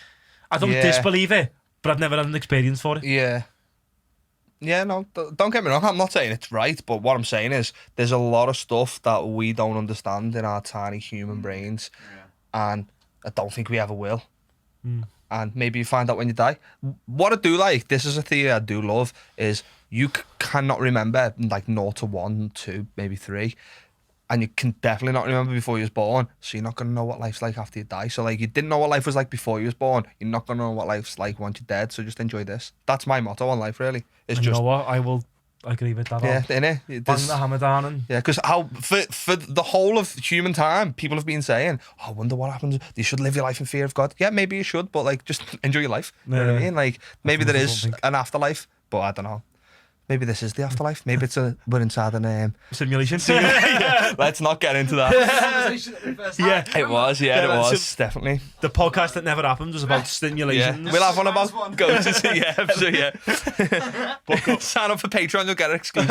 I don't disbelieve it, but I've never had an experience for it. Yeah. Yeah, no, don't get me wrong. I'm not saying it's right, but what I'm saying is there's a lot of stuff that we don't understand in our tiny human brains, and I don't think we ever will. And maybe you find out when you die. What I do like, this is a theory I do love, is you cannot remember like 0 to 1, 2, maybe 3. And you can definitely not remember before you was born. So you're not going to know what life's like after you die. So like you didn't know what life was like before you was born. You're not going to know what life's like once you're dead. So just enjoy this. That's my motto on life, really. It's and just, you know what? I agree with that. Yeah, innit? Bang the hammer down and... Yeah, because for the whole of human time, people have been saying, oh, I wonder what happens. You should live your life in fear of God. Yeah, maybe you should, but like just enjoy your life. You know what I mean? Like maybe there is an afterlife, but I don't know. Maybe this is the afterlife. Maybe we're inside an simulation. Yeah, let's not get into that. Yeah, it was. Yeah, it was definitely. The podcast that never happened was about simulations. Yeah. We'll have one about ghosts. Yeah, so yeah. Sign up for Patreon, you'll get it exclusive.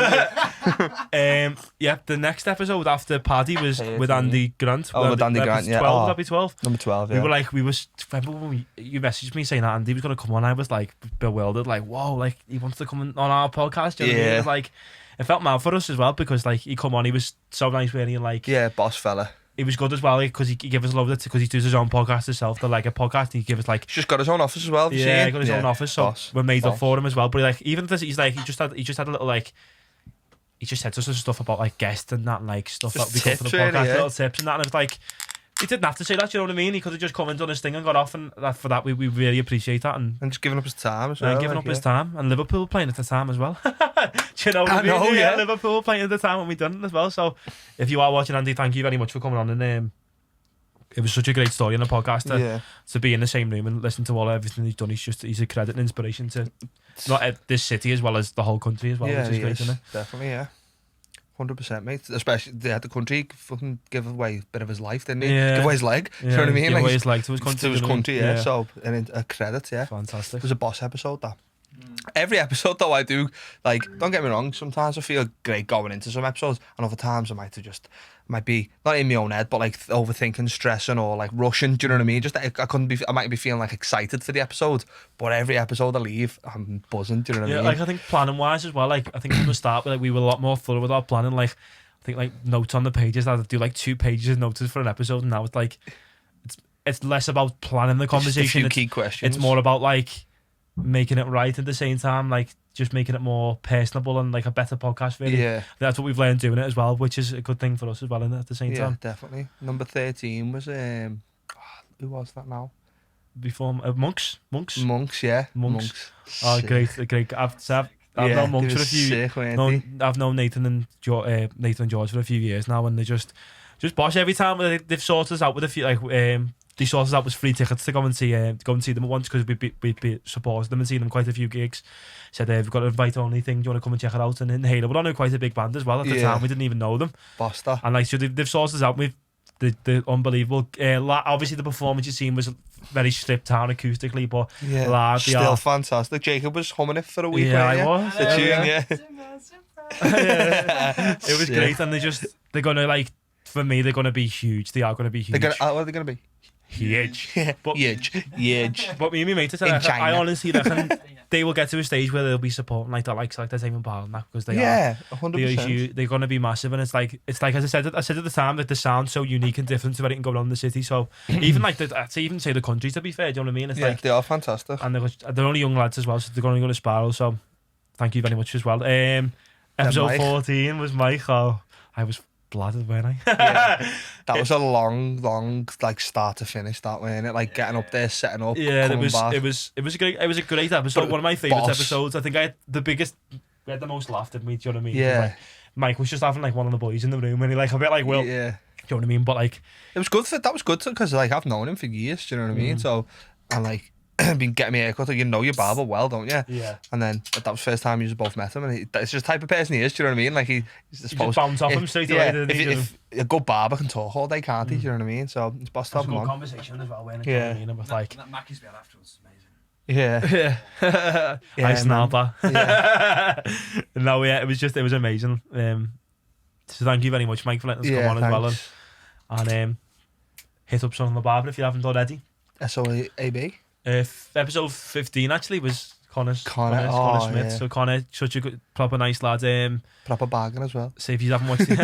Yeah, the next episode after Paddy was with Andy Grant. Oh, with Andy Grant. Yeah, 12. That'd be 12. Number 12. Yeah. Remember when you messaged me saying that Andy was going to come on? I was like bewildered, like, whoa, like he wants to come on our podcast. You know what I mean? It was like, it felt mad for us as well because like he come on, he was so nice, really, and like boss fella. He was good as well because he gave us a load of it because he does his own podcast himself. The like a podcast, he give us like he's just got his own office as well. He got his own office, so we're made up for him as well. But like even this, he's like he just had a little like he just said to us some stuff about like guests and that and like stuff just that we got for the podcast, really, little tips and that. And it was like he didn't have to say that, you know what I mean? He could have just commented on his thing and got off, and for that we really appreciate that. And just giving up his time as well. And giving up his time, and Liverpool playing at the time as well. Do you know what I mean? Know, yeah. Liverpool playing at the time when we done it as well. So if you are watching, Andy, thank you very much for coming on. And it was such a great story on the podcast to be in the same room and listen to everything he's done. He's a credit and inspiration to not this city as well as the whole country as well, which is great, isn't it? Definitely, yeah. 100%, mate. Especially the country fucking give away a bit of his life, didn't he? Yeah. Give away his leg. You know what I mean? Give away his leg to his country. To his country, yeah. So, and a credit, yeah. Fantastic. It was a boss episode, that. Every episode, though, I do, like, don't get me wrong, sometimes I feel great going into some episodes, and other times I might be, not in my own head, but like overthinking, stressing, or like rushing, do you know what I mean? Just, I might be feeling like excited for the episode, but every episode I leave, I'm buzzing, do you know what I mean? Yeah, like I think planning-wise as well, like, I think from the start, like, we were a lot more thorough with our planning, like, I think like notes on the pages, I'd do like 2 pages of notes for an episode, and now it's like, it's less about planning the conversation. Just a few key questions. It's more about like, making it right at the same time, like just making it more personable and like a better podcast. Really, Yeah. that's what we've learned doing it as well, which is a good thing for us as well. And at the same Yeah, time, definitely. Number 13 was who was that now? before Monks. Monks, yeah. Monks. Oh, Sick. great. I've Yeah, known Monks he for a was few. sick, weren't No, he? I've known Nathan and George for a few years now, and they just bosh every time. They've sorted us out with a few they sorted us out with free tickets to go and see them at once, because we supported them and seen them quite a few gigs. Said we've got an invite only thing. Do you want to come and check it out? And in Halo, we're on quite a big band as well at the Yeah. time. We didn't even know them, Boster. and like so they've sorted us out with the unbelievable. Obviously the performance you seen was very stripped down acoustically, but Yeah. live they Still are. fantastic. Jacob was humming it for a week. Yeah, I weren't you? was. The tune, yeah. It was great, and they're gonna like, for me, they're gonna be huge. They are gonna be huge. What are they going to be? Huge. But Huge. but me and my mate said, In I China. honestly reckon they will get to a stage where they'll be supporting like the likes like the Tame Impala and that, because they are. Yeah, They're 100%. huge. They're gonna be massive, and it's like as I said at the time, that the sound's so unique and different to everything going on in the city. So even like I'd even say the country, to be fair, do you know what I mean? It's Yeah, like, they are fantastic. and they're only young lads as well, so they're going to go to Spiral. So thank you very much as well. Episode Mike. 14 was Mike. Oh, I was bladdered, weren't I? Yeah. That was a long like start to finish, that, wasn't it? Like getting up there, setting up, Yeah, coming back. it was a great episode. But One of my favourite boss. episodes. I think I had we had the most laughed at me. Do you know what I mean? 'Cause, Yeah. like, Mike was just having like one of the boys in the room, and he like a bit like Will. Yeah. Do you know what I mean? But like, It was good that was good because like I've known him for years, do you know what I mean? So, and like been getting me a haircut, you know your barber well, don't you? yeah, And then that was the first time you both met him, and it's just the type of person he is, do you know what I mean? Like he's you just bounce off him straight away. Yeah, didn't he? if a good barber can talk all day, can't he? Do you know what I mean? So it's boss It was top a good on. conversation as well. When Yeah. you know what I mean? It was like, that Mackie's bit afterwards is amazing. Yeah. yeah, Yeah, I man. snapper. Yeah. No, yeah, it was amazing. So thank you very much, Mike, for letting us Yeah, come on as well, thanks. and hit up Son of the Barber if you haven't already. SOAB. Episode 15 actually was Connor, Connor oh, Smith. yeah. So Connor, such a good, proper nice lad. Proper bargain as well. See if you haven't watched it.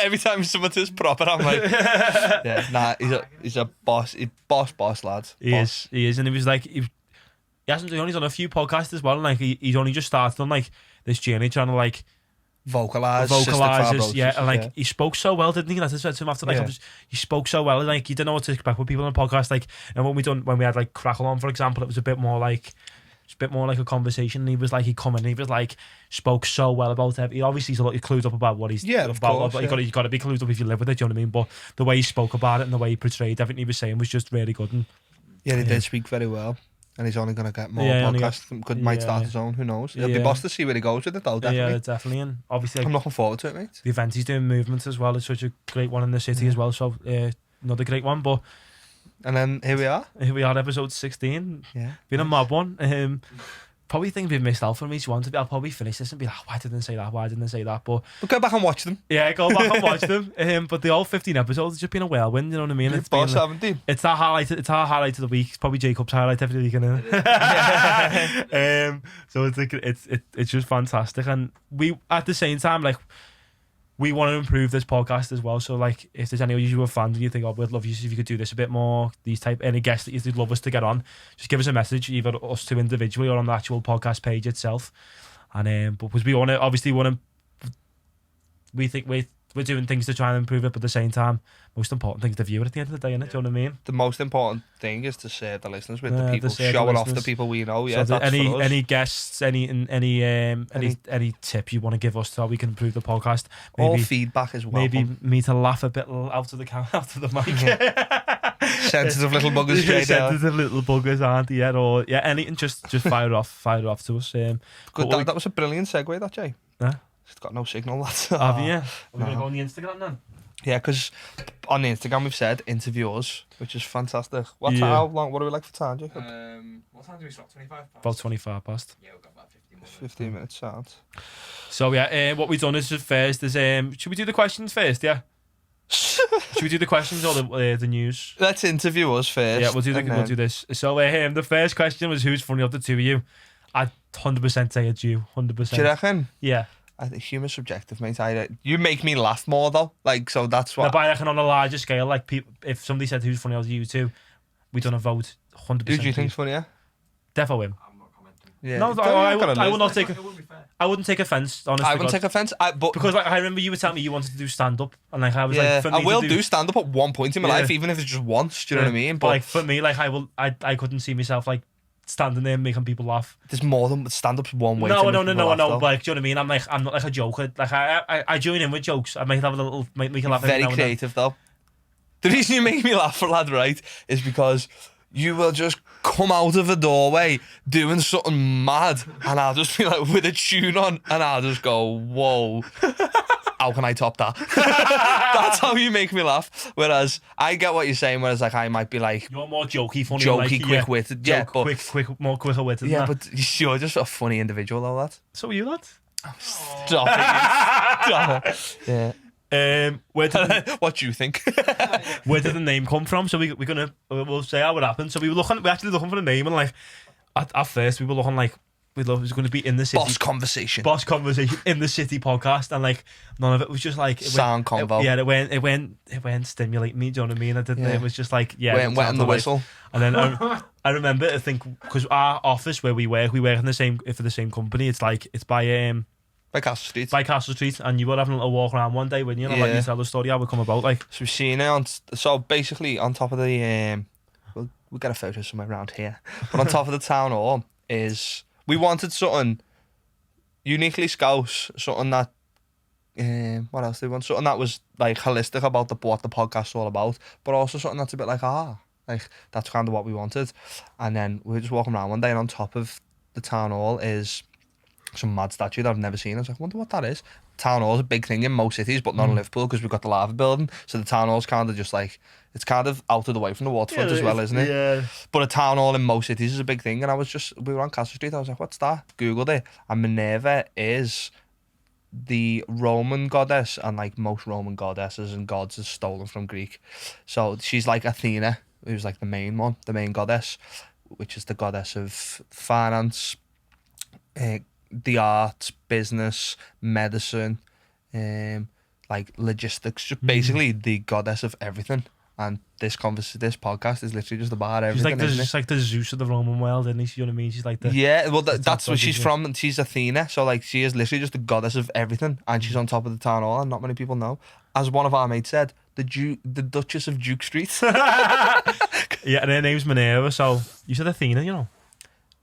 Every time someone says proper, I'm like, yeah, nah, he's a boss, boss lad. He is, and he was like, he hasn't only done a few podcasts as well, and like he's only just started on like this journey trying to like Vocalize vocalizes, yeah, and like he spoke so well, didn't he? And I said to him after, like, Yeah. he spoke so well, and like you didn't know what to expect with people on a podcast, like, and when we had like Crackle on, for example, it was a bit more like a conversation. And he was like, he spoke so well about it. He obviously he's clued up about what he's of about, course, but yeah. you got to be clued up if you live with it. Do you know what I mean? But the way he spoke about it and the way he portrayed everything he was saying was just really good. And Yeah, he Yeah. did speak very well. And he's only going to get more Yeah, only podcasts. Might start yeah. his own, who knows? It'll be Yeah. boss to see where he goes with it, though, definitely. yeah, definitely, and obviously like, I'm looking forward to it, mate. the event he's doing, Movement as well, is such a great one in the city as well. So another great one. But And then here we are. here we are, episode 16. Yeah. Been a mad one. Probably think we've missed out from each one. I'll probably finish this and be like, why didn't I say that? Why didn't I say that? But We'll go back and watch them. yeah, go back and watch them. But the all 15 episodes, it's just been a whirlwind. You know what I mean? You're It's been, boss, haven't you? it's our highlight. It's our highlight of the week. It's probably Jacob's highlight every week, isn't it? So it's like it's just fantastic, and we at the same time like we want to improve this podcast as well. So like, if there's any of you who are fans and you think, oh, we'd love you if you could do this a bit more, these type any guests that you'd love us to get on, just give us a message, either us two individually or on the actual podcast page itself. And but because we think we're doing things to try and improve it, but at the same time, most important thing is the viewer at the end of the day, innit? Do you know what I mean? The most important thing is to serve the listeners with Yeah, the people, to serve the showing off the listeners. people we know. Yeah, So that's for us. any guests, any tip you want to give us so we can improve the podcast? All Maybe feedback is maybe welcome. me to laugh a bit out of the mic. Sensitive little buggers, straight out. Sensitive little buggers, aren't they? Or anything, just fire it off to us. Good, But that was a brilliant segue, that, Jay. Huh? It's got no signal, that. have you? We're No. gonna go on the Instagram then. Yeah, because on the Instagram we've said interview us, which is fantastic. Yeah. How long? What do we like for time, Jacob? What time do we stop? 25 past? About 25 past. Yeah, we've got about 15 more. 15 minutes sound. So what we've done is first is should we do the questions first? Yeah. Should we do the questions or the news? Let's interview us first. Yeah, we'll do this. So the first question was, who's funny of the two of you? I'd 100% say it's you. 100%. Do you reckon? Yeah. I think humour's subjective, mate. You make me laugh more though, like, so that's No, what. but I reckon on a larger scale, like people, if somebody said who's funny of you two, we done a vote. 100%. Who do you think's funnier? Defo him. I'm not commenting. Yeah. No, Don't- I you're not gonna will lose. not take. It wouldn't be fair. I wouldn't take offence. Honestly, I wouldn't take offence. But because like I remember you were telling me you wanted to do stand up, and like I was yeah, like, for me I will to do stand up at one point in my Yeah. life, even if it's just once. Do you know what I mean? But like for me, like I couldn't see myself like standing there making people laugh. there's more than stand up's one way. No, to no, make no, people no, laugh, no. though. Like, do you know what I mean? I'm not like a joker. Like I join in with jokes. I might have a little, make you laugh. every Very now and then. creative though. The reason you make me laugh, lad, right, is because you will just come out of a doorway doing something mad, and I'll just be like with a tune on, and I'll just go, whoa. How can I top that? That's how you make me laugh. Whereas I get what you're saying. Whereas like I might be like You're more jokey, funny, jokey, like, quick-witted. Yeah, but more quicker witted. yeah, than that. but you're just a funny individual, though, lad. So are you, lad? Stop it. Stop it. Yeah. Where did What do you think? the name come from? So we'll say how it happened. So we're actually looking for a name, and like at first we were looking like it was going to be in the city. Boss conversation. Boss conversation in the city podcast, and like none of it was just like Sound convo. It went stimulate me. Do you know what I mean? I didn't. Yeah. It was just like Went it on the sounded whistle. And then I remember I think because our office where we work in the same for the same company. It's By Castle Street. by Castle Street, and you were having a little walk around one day when you know like Yeah. you tell the story how it come about like. So we've seen it on. So basically, on top of the we'll get a photo somewhere around here. But on top of the town hall is we wanted something uniquely Scouse, something that what else did we want? Something that was like holistic about what the podcast's all about, but also something that's a bit like like that's kind of what we wanted. And then we were just walking around one day, and on top of the town hall is some mad statue that I've never seen. I was like, I wonder what that is. Town hall's a big thing in most cities, but not in Liverpool because we've got the Lava building. So the town hall's kind of just like, it's kind of out of the way from the waterfront as well, isn't it? Yeah. But a town hall in most cities is a big thing. And we were on Castle Street. I was like, what's that? Googled it. And Minerva is the Roman goddess, and like most Roman goddesses and gods is stolen from Greek. So she's like Athena, who's like the main one, the main goddess, which is the goddess of finance, the arts, business, medicine, like logistics, just basically the goddess of everything. And this podcast is literally just about She's everything. isn't it? like the Zeus of the Roman world, isn't she? You know what I mean? She's like the Yeah, well, the that's top where dog, she's isn't from. And she's Athena, so like she is literally just the goddess of everything, and she's on top of the town hall, and not many people know. As one of our mates said, the Duchess of Duke Street. yeah, and her name's Minerva. So you said Athena, you know?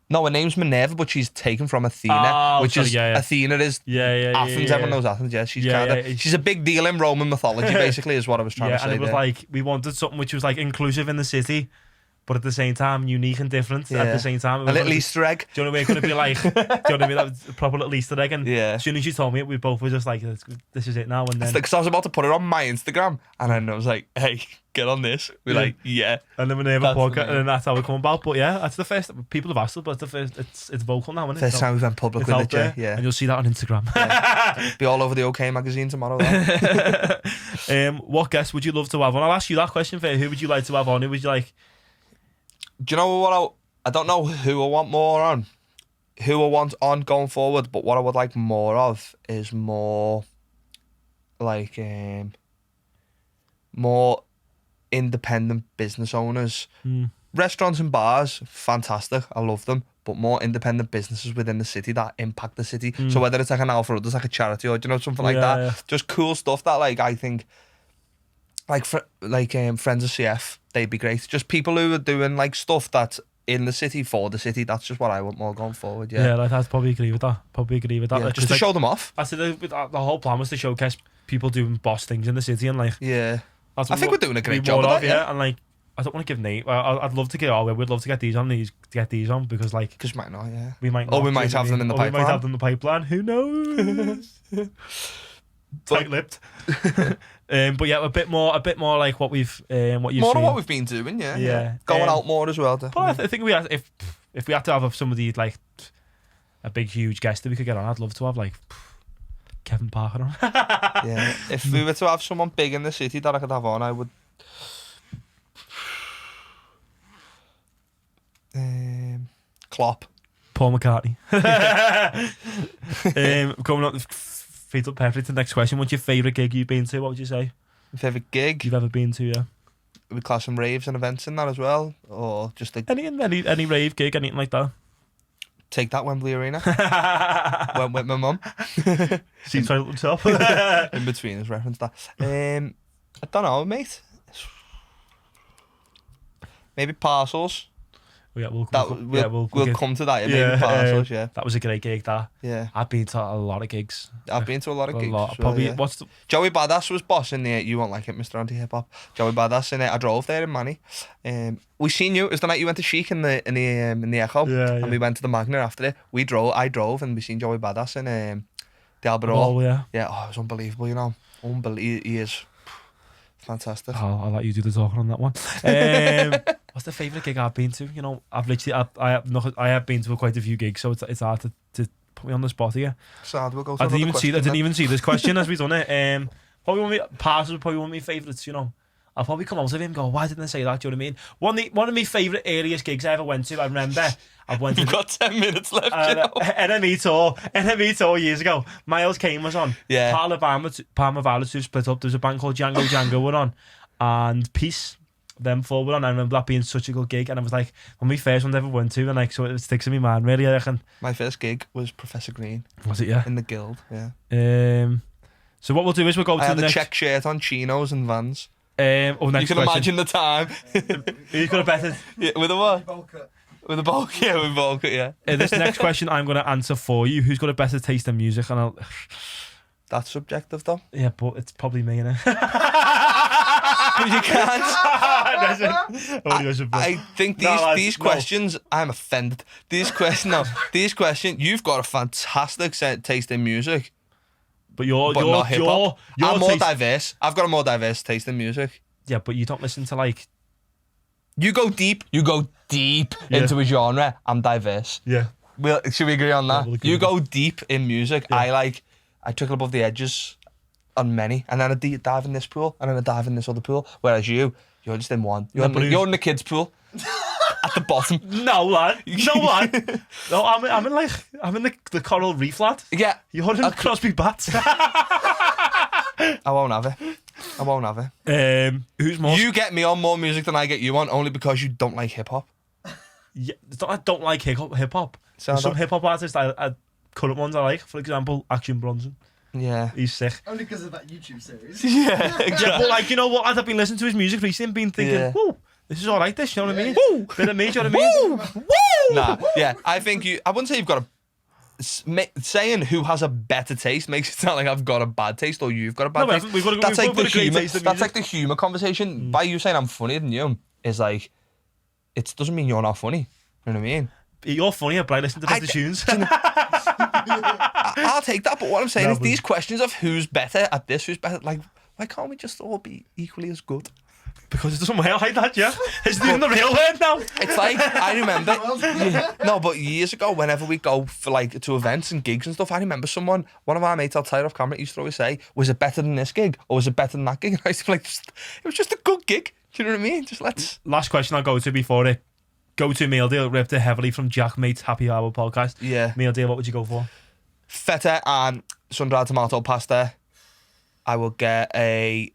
No, her name's Minerva, but she's taken from Athena, Oh, which sorry, is yeah. Athena is Yeah. Athens. Yeah. Everyone knows Athens. Yeah, she's Yeah, kind of yeah. she's a big deal in Roman mythology. Basically, is what I was trying Yeah, to and say. it was there. like we wanted something which was like inclusive in the city, but at the same time unique and different. At Yeah. the same time, a little Easter egg. Do you know what I mean? It could be like, do you know what I mean? That was a proper little Easter egg. And Yeah. as soon as you told me it, we both were just like, this is it now. And then, Because I was about to put it on my Instagram, and then I was like, "Hey, get on this." We're like, "Yeah." and then we never That's the podcast, name. and then that's how it come about. But yeah, that's the first. People have asked us, but it's the first. It's vocal now, isn't it? First time we've went public It's with out it, there, yeah. and you'll see that on Instagram. Be all over the OK magazine tomorrow. Though. What guest would you love to have on? I'll ask you that question first. Who would you like to have on? Who would you like? Do you know what I don't know who I want more on, who I want on going forward, but what I would like more of is more like more independent business owners. Restaurants and bars, fantastic, I love them, but more independent businesses within the city that impact the city. So whether it's like an Alpha or there's like a charity or something like that, Yeah. just cool stuff that like I think like friends of CF, they'd be great. Just people who are doing like stuff that's in the city for the city. That's just what I want more going forward. Yeah, like I'd probably agree with that. Yeah, Like, just to like, show them off. I said the whole plan was to showcase people doing boss things in the city, and like Yeah, that's I think what we're doing a great we job more of that. Yeah, and like I don't want to give name. I'd love to get. Oh, we'd love to get these on. Because like because might not. Yeah, we might. Or not, we might do you know have what I them in the mean? Or we might pipeline. have them in the pipeline. Who knows? Tight-lipped. But yeah, a bit more like what we've what you've more seen. of what we've been doing. Yeah, Yeah. going out more as well. But I think we had, if we had to have somebody like a big huge guest that we could get on, I'd love to have like Kevin Parker on. Yeah, if we were to have someone big in the city that I could have on, I would. Klopp. Paul McCartney. Coming up, feet up perfect to the next question. What's your favourite gig you've been to? What would you say? My favourite gig. You've ever been to, yeah. We class some raves and events in that as well, or just like Any rave gig, anything like that? Take that, Wembley Arena. Went with my mum. Seems right up the top. In between is reference that. I don't know, mate. Maybe Parcels. Yeah, we'll come to that. Yeah, maybe Parcels. Yeah, that was a great gig. That. Yeah. I've been to a lot of gigs. I've been to a lot of gigs. A lot. Well, Probably. yeah. What's the? Joey Badass was bossing there. You won't like it, Mr. Anti Hip Hop. Joey Badass in it. I drove there in Manny. We seen you. It was the night you went to Chic in the Echo. Yeah. And we went to the Magna after it. I drove and we seen Joey Badass in the Albert Hall. Oh yeah. Yeah. Oh, it was unbelievable. You know, He is fantastic. I'll let you do the talking on that one. What's the favourite gig I've been to? You know, I have been to quite a few gigs, so it's hard to put me on the spot here. Sad. We'll go to I didn't even see this question as we done it. Probably one of my favourites. You know, I'll probably come out of him and go, why didn't I say that? Do you know what I mean? One of my favourite earliest gigs I ever went to. I remember You've got 10 minutes left. NME tour years ago. Miles Kane was on. Yeah. Palmer Violets who split up. There was a band called Django were on, and Peace. Them four were on. I remember that being such a good gig, and I was like, one of my first ones I ever went to, and like, so it sticks in my mind really. I reckon. My first gig was Professor Green. Was it? Yeah. In the Guild. Yeah. So what we'll do is we'll go to I had the a next. check shirt on, chinos and Vans. Next you can question. imagine the time. Who's got a better? Yeah, with a what? Bowl cut. With a bowl, yeah, with a bowl cut, yeah. This next question I'm going to answer for you. Who's got a better taste in music? And I'll. That's subjective, though. Yeah, but it's probably me, innit? But you can't. I think these questions, I'm offended. These questions, you've got a fantastic taste in music. But you're not hip hop. I'm more taste... diverse. I've got a more diverse taste in music. Yeah, but you don't listen to like. You go deep into a genre. I'm diverse. Yeah. Should we agree on that? Yeah, we'll agree you with go deep in music. Yeah. I trickle above the edges on many, and then I dive in this pool, and then I dive in this other pool. Whereas you're just in one. You're in the kids' pool at the bottom. No lad. No, I'm in the coral reef, lad. Yeah, You're in Crosby Bats. I won't have it. Who's more? You get me on more music than I get you on, only because you don't like hip hop. Yeah, it's not, I don't like hip hop. So Some hip hop artists, I current ones I like. For example, Action Bronson. Yeah, he's sick. Only because of that YouTube series. Yeah, exactly. Yeah, but like, you know what? I've been listening to his music recently and been thinking, whoa, this is alright, this, you know what I mean? Woo! Bit of me, do you know what I mean? Woo! Nah, yeah, I think I wouldn't say you've got saying who has a better taste makes it sound like I've got a bad taste or you've got a bad taste. That's like the humor. That's like the humor conversation. By you saying I'm funnier than you is like, it doesn't mean you're not funny. You know what I mean? You're funnier, but I listen to better tunes. I'll take that, but what I'm saying is these questions of who's better at this, who's better, like, why can't we just all be equally as good? Because it doesn't work like that, yeah? It's even the real word now. It's like, I remember, no, but years ago, whenever we go for like to events and gigs and stuff, I remember one of our mates, I'll tell you off camera, used to always say, was it better than this gig? Or was it better than that gig? And I used to be like, it was just a good gig. Do you know what I mean? Just let's... Last question I'll go to before it. Go-to meal deal, ripped it heavily from Jack Mate's Happy Hour podcast. Yeah. Meal deal, what would you go for? Feta and sun-dried tomato pasta. I will get a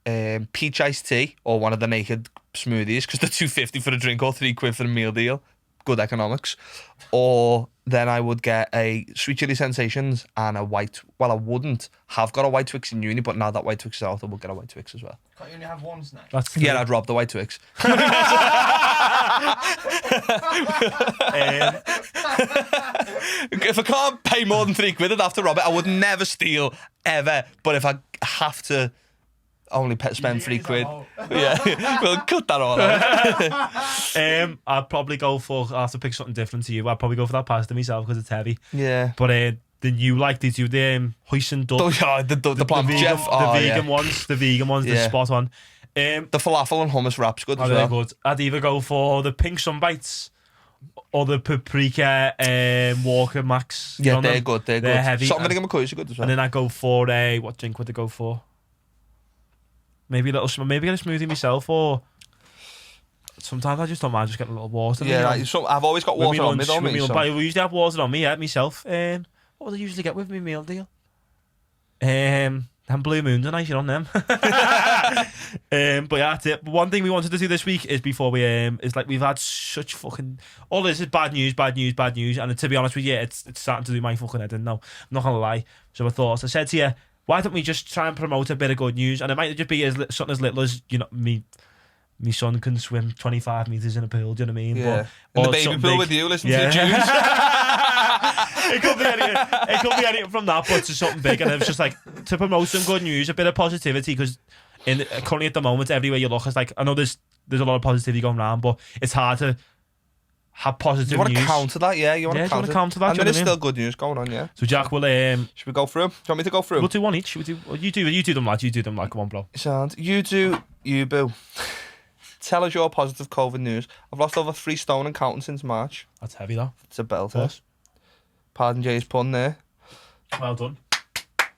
peach iced tea or one of the naked smoothies because they're $2.50 for a drink or £3 for a meal deal. Good economics. Or then I would get a sweet chili sensations and a white. Well, I wouldn't have got a white Twix in uni, but now that white Twix is out, I will get a white Twix as well. Can't you only have one snack? Yeah, I'd rob the white Twix. If I can't pay more than £3, I'd have to rob it. I would never steal ever, but if I have to only spend £3, yeah, we'll cut that all out. I'd probably go for. I have to pick something different to you. I'd probably go for that pasta myself because it's heavy. Yeah, but the new they do the hoisin duck. Oh yeah, the plant vegan, Jeff. The vegan ones. The vegan ones. They're spot on. The falafel and hummus wraps good as well. Good. I'd either go for the pink sunbites or the paprika Walker Max. Yeah, they're good. They're good. Heavy. Something vinegar McCoy's are good as well. And then I go for what drink would I go for? Maybe get a smoothie myself, or sometimes I just don't mind just getting a little water. Yeah, I've always got water on me, don't I? We usually have water on me, myself. What would I usually get with me meal deal? Them Blue Moons are nice, you're on them. But yeah, that's it. But one thing we wanted to do this week is before we is like we've had such fucking all this is bad news, and to be honest with you, it's starting to do my fucking head in now. I'm not gonna lie. So I said to you, why don't we just try and promote a bit of good news? And it might just be something as little as, you know, me. My son can swim 25 metres in a pool, do you know what I mean? Yeah. But, In the baby pool with you, listen to the tunes. It could be anything from that, but to something big. And it was just like, to promote some good news, a bit of positivity, because currently at the moment, everywhere you look, it's like, I know there's a lot of positivity going around, but it's hard to have positive You want news. to counter that, yeah? You want to counter that, and there is still good news going on, yeah. So Jack, will should we go through? Do you want me to go through? We'll do one each. You do them, lads. You do them, like, come on, bro. Sound. You do, you boo. Tell us your positive COVID news. I've lost over 3 stone and counting since March. That's heavy, though. It's a belter. Pardon Jay's pun there. Well done.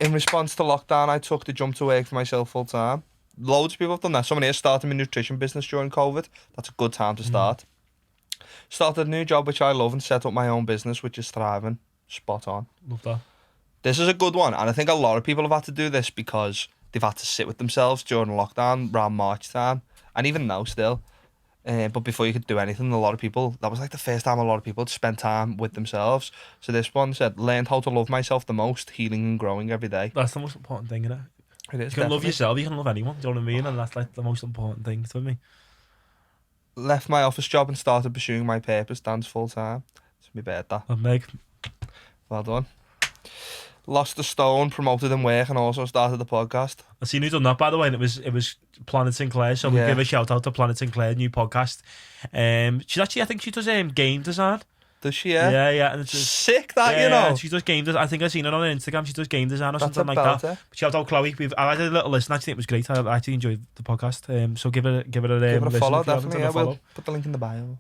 In response to lockdown, I took the jump to work for myself full time. Loads of people have done that. Someone here started my nutrition business during COVID. That's a good time to start. Started a new job which I love and set up my own business which is thriving. Spot on. Love that. This is a good one, and I think a lot of people have had to do this because they've had to sit with themselves during lockdown around March time. And even now still. But before you could do anything, a lot of people, that was like the first time a lot of people had spent time with themselves. So this one said, learned how to love myself the most, healing and growing every day. That's the most important thing, isn't it? It is. You can love yourself, you can love anyone, do you know what I mean? And that's like the most important thing to me. Left my office job and started pursuing my purpose, dance full time. It's my birthday. And Meg. Well done. Lost a stone, promoted in work, and also started the podcast. I seen who done that, by the way, and it was Planet Sinclair. So we'll give a shout out to Planet Sinclair, new podcast. She's actually, I think she does game design. Does she? Yeah. Yeah. And it's sick that, yeah, you know. She does game design. I think I've seen her on Instagram. She does game design or something like belter. that. Shout out Chloe. I had a little listen. I think it was great. I actually enjoyed the podcast. So give it a follow, listen definitely. Yeah, we'll put the link in the bio.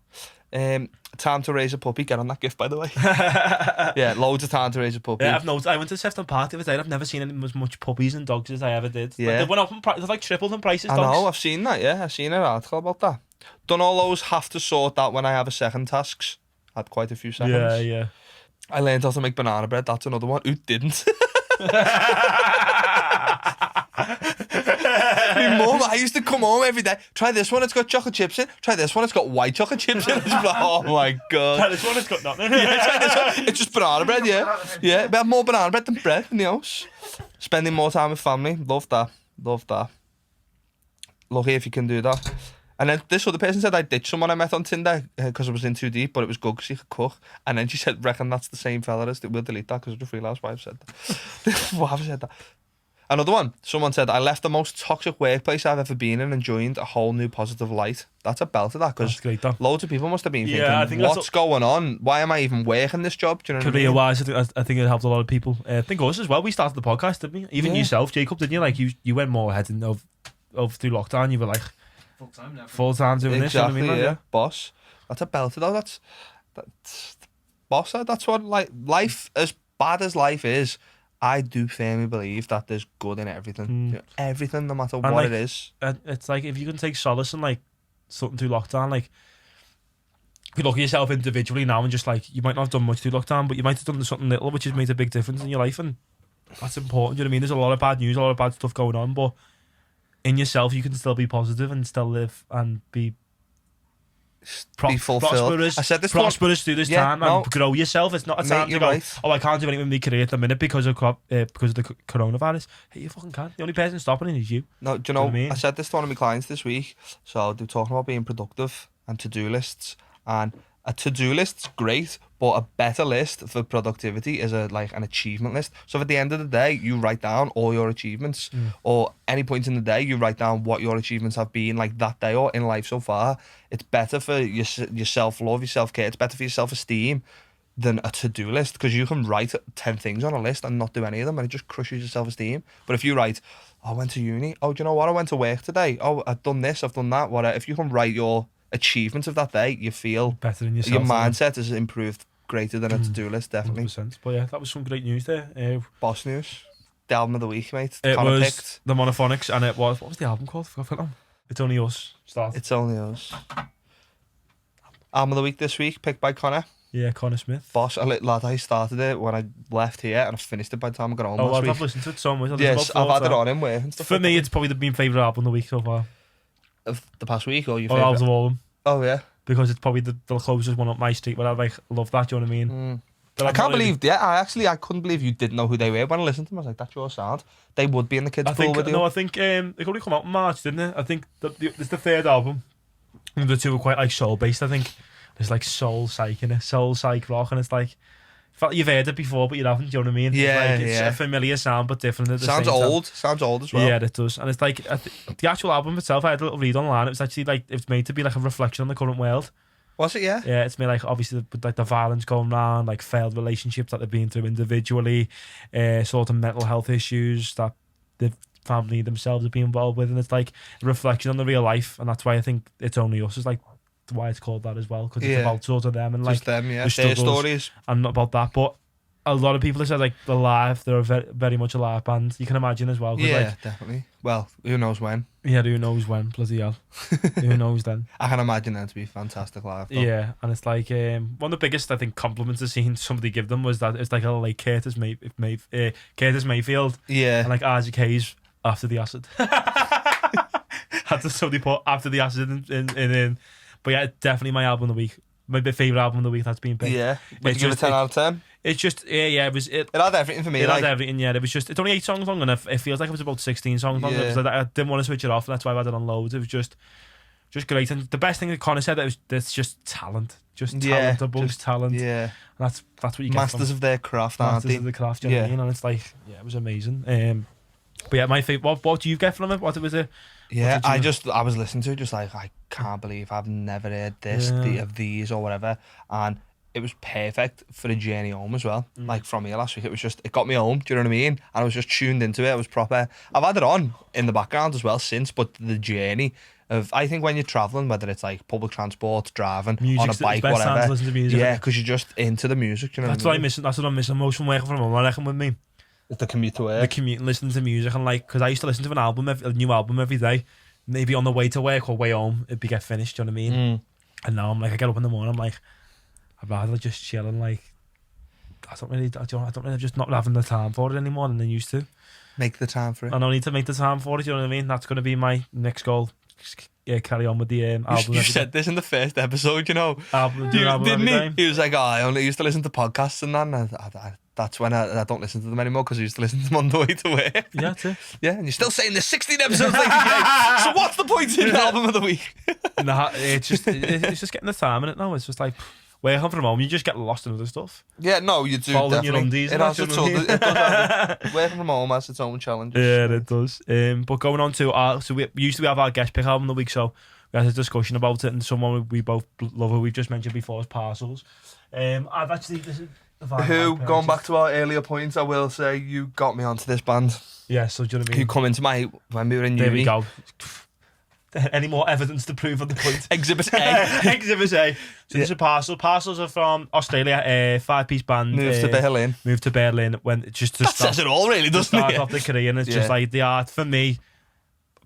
Time to raise a puppy. Get on that gift, by the way. Yeah, loads of time to raise a puppy. Yeah, I've noticed. I went to Sefton Park the other day. I've never seen as much puppies and dogs as I ever did. Yeah. Like, they went up in price. They've like tripled in prices. I dogs. know. I've seen that. Yeah, I've seen an article about that. Done all those. Have to sort that when I have a second tasks. Had quite a few seconds. Yeah. I learned how to make banana bread. That's another one. Who didn't? My mum, I used to come home every day. Try this one, it's got chocolate chips in. Try this one, it's got white chocolate chips in. It's like, oh my god. Try this one, it's got nothing. Yeah, try this one. It's just banana bread, yeah. Yeah, we have more banana bread than bread in the house. Spending more time with family. Love that. Lucky if you can do that. And then this other person said I ditched someone I met on Tinder because I was in too deep, but it was good because he could cook. And then she said, reckon that's the same fella as we'll delete that because I just realised why I've said that. Why have I said that? Another one. Someone said, I left the most toxic workplace I've ever been in and joined a whole new positive light. That's a belt of that because loads of people must have been thinking, I think what's going on? Why am I even working this job? Do you know what I mean? Career-wise, I think it helped a lot of people. I think us as well. We started the podcast, didn't we? Even yourself, Jacob, didn't you? Like you went more ahead of through lockdown. You were like full time doing this. You know what I mean? Yeah. Boss. That's a belter though. That's boss. That's what life, as bad as life is, I do firmly believe that there's good in everything. You know, everything, no matter what it is. It's like if you can take solace in like something through lockdown, like you look at yourself individually now and just like you might not have done much through lockdown, but you might have done something little which has made a big difference in your life, and that's important. You know what I mean? There's a lot of bad news, a lot of bad stuff going on, but in yourself you can still be positive and still live and be fulfilled. Prosperous, I said this prosperous through this time and grow yourself. It's not a time to go, I can't do anything with my career at the minute because of the coronavirus. Hey, you fucking can't. The only person stopping it is you. No, do you know, I said this to one of my clients this week. So they're talking about being productive and to-do lists. And a to-do list's great, but a better list for productivity is an achievement list. So at the end of the day, you write down all your achievements, or any point in the day, you write down what your achievements have been like that day or in life so far. It's better for your self-love, your self-care. It's better for your self-esteem than a to-do list, because you can write 10 things on a list and not do any of them, and it just crushes your self-esteem. But if you write, I went to uni. Oh, do you know what? I went to work today. Oh, I've done this, I've done that. Whatever. If you can write your achievements of that day, you feel better in yourself. Your mindset has improved greater than a to-do list, definitely. 100%. But yeah, that was some great news there. Boss news. The album of the week, mate. It Connor was picked. The Monophonics, and it was, what was the album called? I forgot. It's Only Us. It's Only Us. Album of the week this week, picked by Connor. Yeah, Connor Smith. Boss, a little lad, I started it when I left here and I finished it by the time I got home Oh, last week. I've listened to it so much. Yes, I've had it on in work and stuff. For like me, that. it's probably been favourite album of the week so far. Of the past week or your Or albums favourite? of all of them. Oh, yeah. Because it's probably the closest one up my street where I like love that, do you know what I mean? But I I'm can't not really- believe, I couldn't believe you didn't know who they were when I listened to them. I was like, that's your sound. They would be in the kids' I pool think, with you. no, I think they only come out in March, didn't it? I think it's the third album. And the two are quite like soul based, I think. There's like soul psych in it, soul psych rock, and it's like, felt like you've heard it before, but you haven't, do you know what I mean? Yeah, it's like, it's yeah. a familiar sound, but different at the Sounds same time. old. Sounds old as well. Yeah, it does. And it's like, the actual album itself, I had a little read online, it was actually like, it's made to be like a reflection on the current world. Was it, yeah? Yeah, it's made like, obviously, with like the violence going around, like failed relationships that they've been through individually, sort of mental health issues that the family themselves have been involved with, and it's like a reflection on the real life, and that's why I think It's Only Us is like why it's called that as well, because it's Yeah. about sort of them and like Just them, yeah. the Their struggles. stories. And not about that, but a lot of people have said like they're live, they're very, very much a live band. You can imagine as well. 'Cause, Yeah, like, definitely. Well, who knows when? yeah, who knows when? Bloody hell, who knows then? I can imagine them to be fantastic live. Though. Yeah, and it's like one of the biggest I think compliments I've seen somebody give them was that it's like a like Curtis Mayfield Yeah. and like Isaac Hayes after the acid. Had to somebody put after the acid in. But yeah, definitely my album of the week. My favourite album of the week that's been picked. Yeah. Would It's you give it just- 10 out of 10? It's just it was It had everything for me. it Like, had everything. Yeah, it was just it's only 8 songs long, and it feels like it was about 16 songs long. Yeah. It was like, I didn't want to switch it off, and that's why I had it on loads. It was just great. And the best thing that Connor said, it's just talent, just Yeah, talent amongst talent. yeah. And that's what you get Masters from of their craft, aren't masters they? of the craft. You know what I Yeah. mean? And it's like it was amazing. But yeah, my favorite. What do you get from it? What was it? Yeah, What did you- I was listening to it just like, I can't believe I've never heard this, Yeah. of these or whatever. And it was perfect for a journey home as well. Like from here last week, it got me home, do you know what I mean? And I was just tuned into it, it was proper. I've had it on in the background as well since, but the journey of, I think when you're travelling, whether it's like public transport, driving, on a Music's the bike, best time to whatever. listen to music. Yeah, because you're just into the music, do you know That's what what I I'm mean? missing. That's what I'm missing most from working from home. I reckon with me. It's the commute to The work. commute and listening to music, and like, because I used to listen to a new album every day, maybe on the way to work or way home, it'd be get finished, do you know what I mean? And now I'm like, I get up in the morning, I'm like, I'd rather just chill and like, I don't really, just not having the time for it anymore than I used to. Make the time for it. I don't need to make the time for it, you know what I mean? That's going to be my next goal. Yeah, carry on with the album. You said this in the first episode, you know. Album, do an album Didn't every he? day. He was like, oh, I only used to listen to podcasts and that. And that's when I don't listen to them anymore because I used to listen to them on the way to work. Yeah, that's it. Yeah, and you're still saying there's 16 episodes later. Jay. So what's the point in the album of the week? Nah, it's just getting the time in it now. It's just like working from home, you just get lost in other stuff. Yeah, no, you do. Folding your definitely. undies It and has that, its you know own. what I mean? It does have, working from home has its own challenges. Yeah, it does. But going on to we usually have our guest pick album of the week, so we had a discussion about it, and someone we both love who we've just mentioned before is Parcels. I've actually this is the vibe Who, I've going back purchased. to our earlier points, I will say you got me onto this band. Yeah, so do you know what I Who mean? come into when we were in There uni. we go. Any more evidence to prove on the point? Exhibit A. Exhibit A. So this is Parcels. Parcels are from Australia, 5-piece band. Moved to Berlin. Moved to Berlin when just to That start, says it all, really, to doesn't start it? off the career, and it's Yeah. just like the art for me.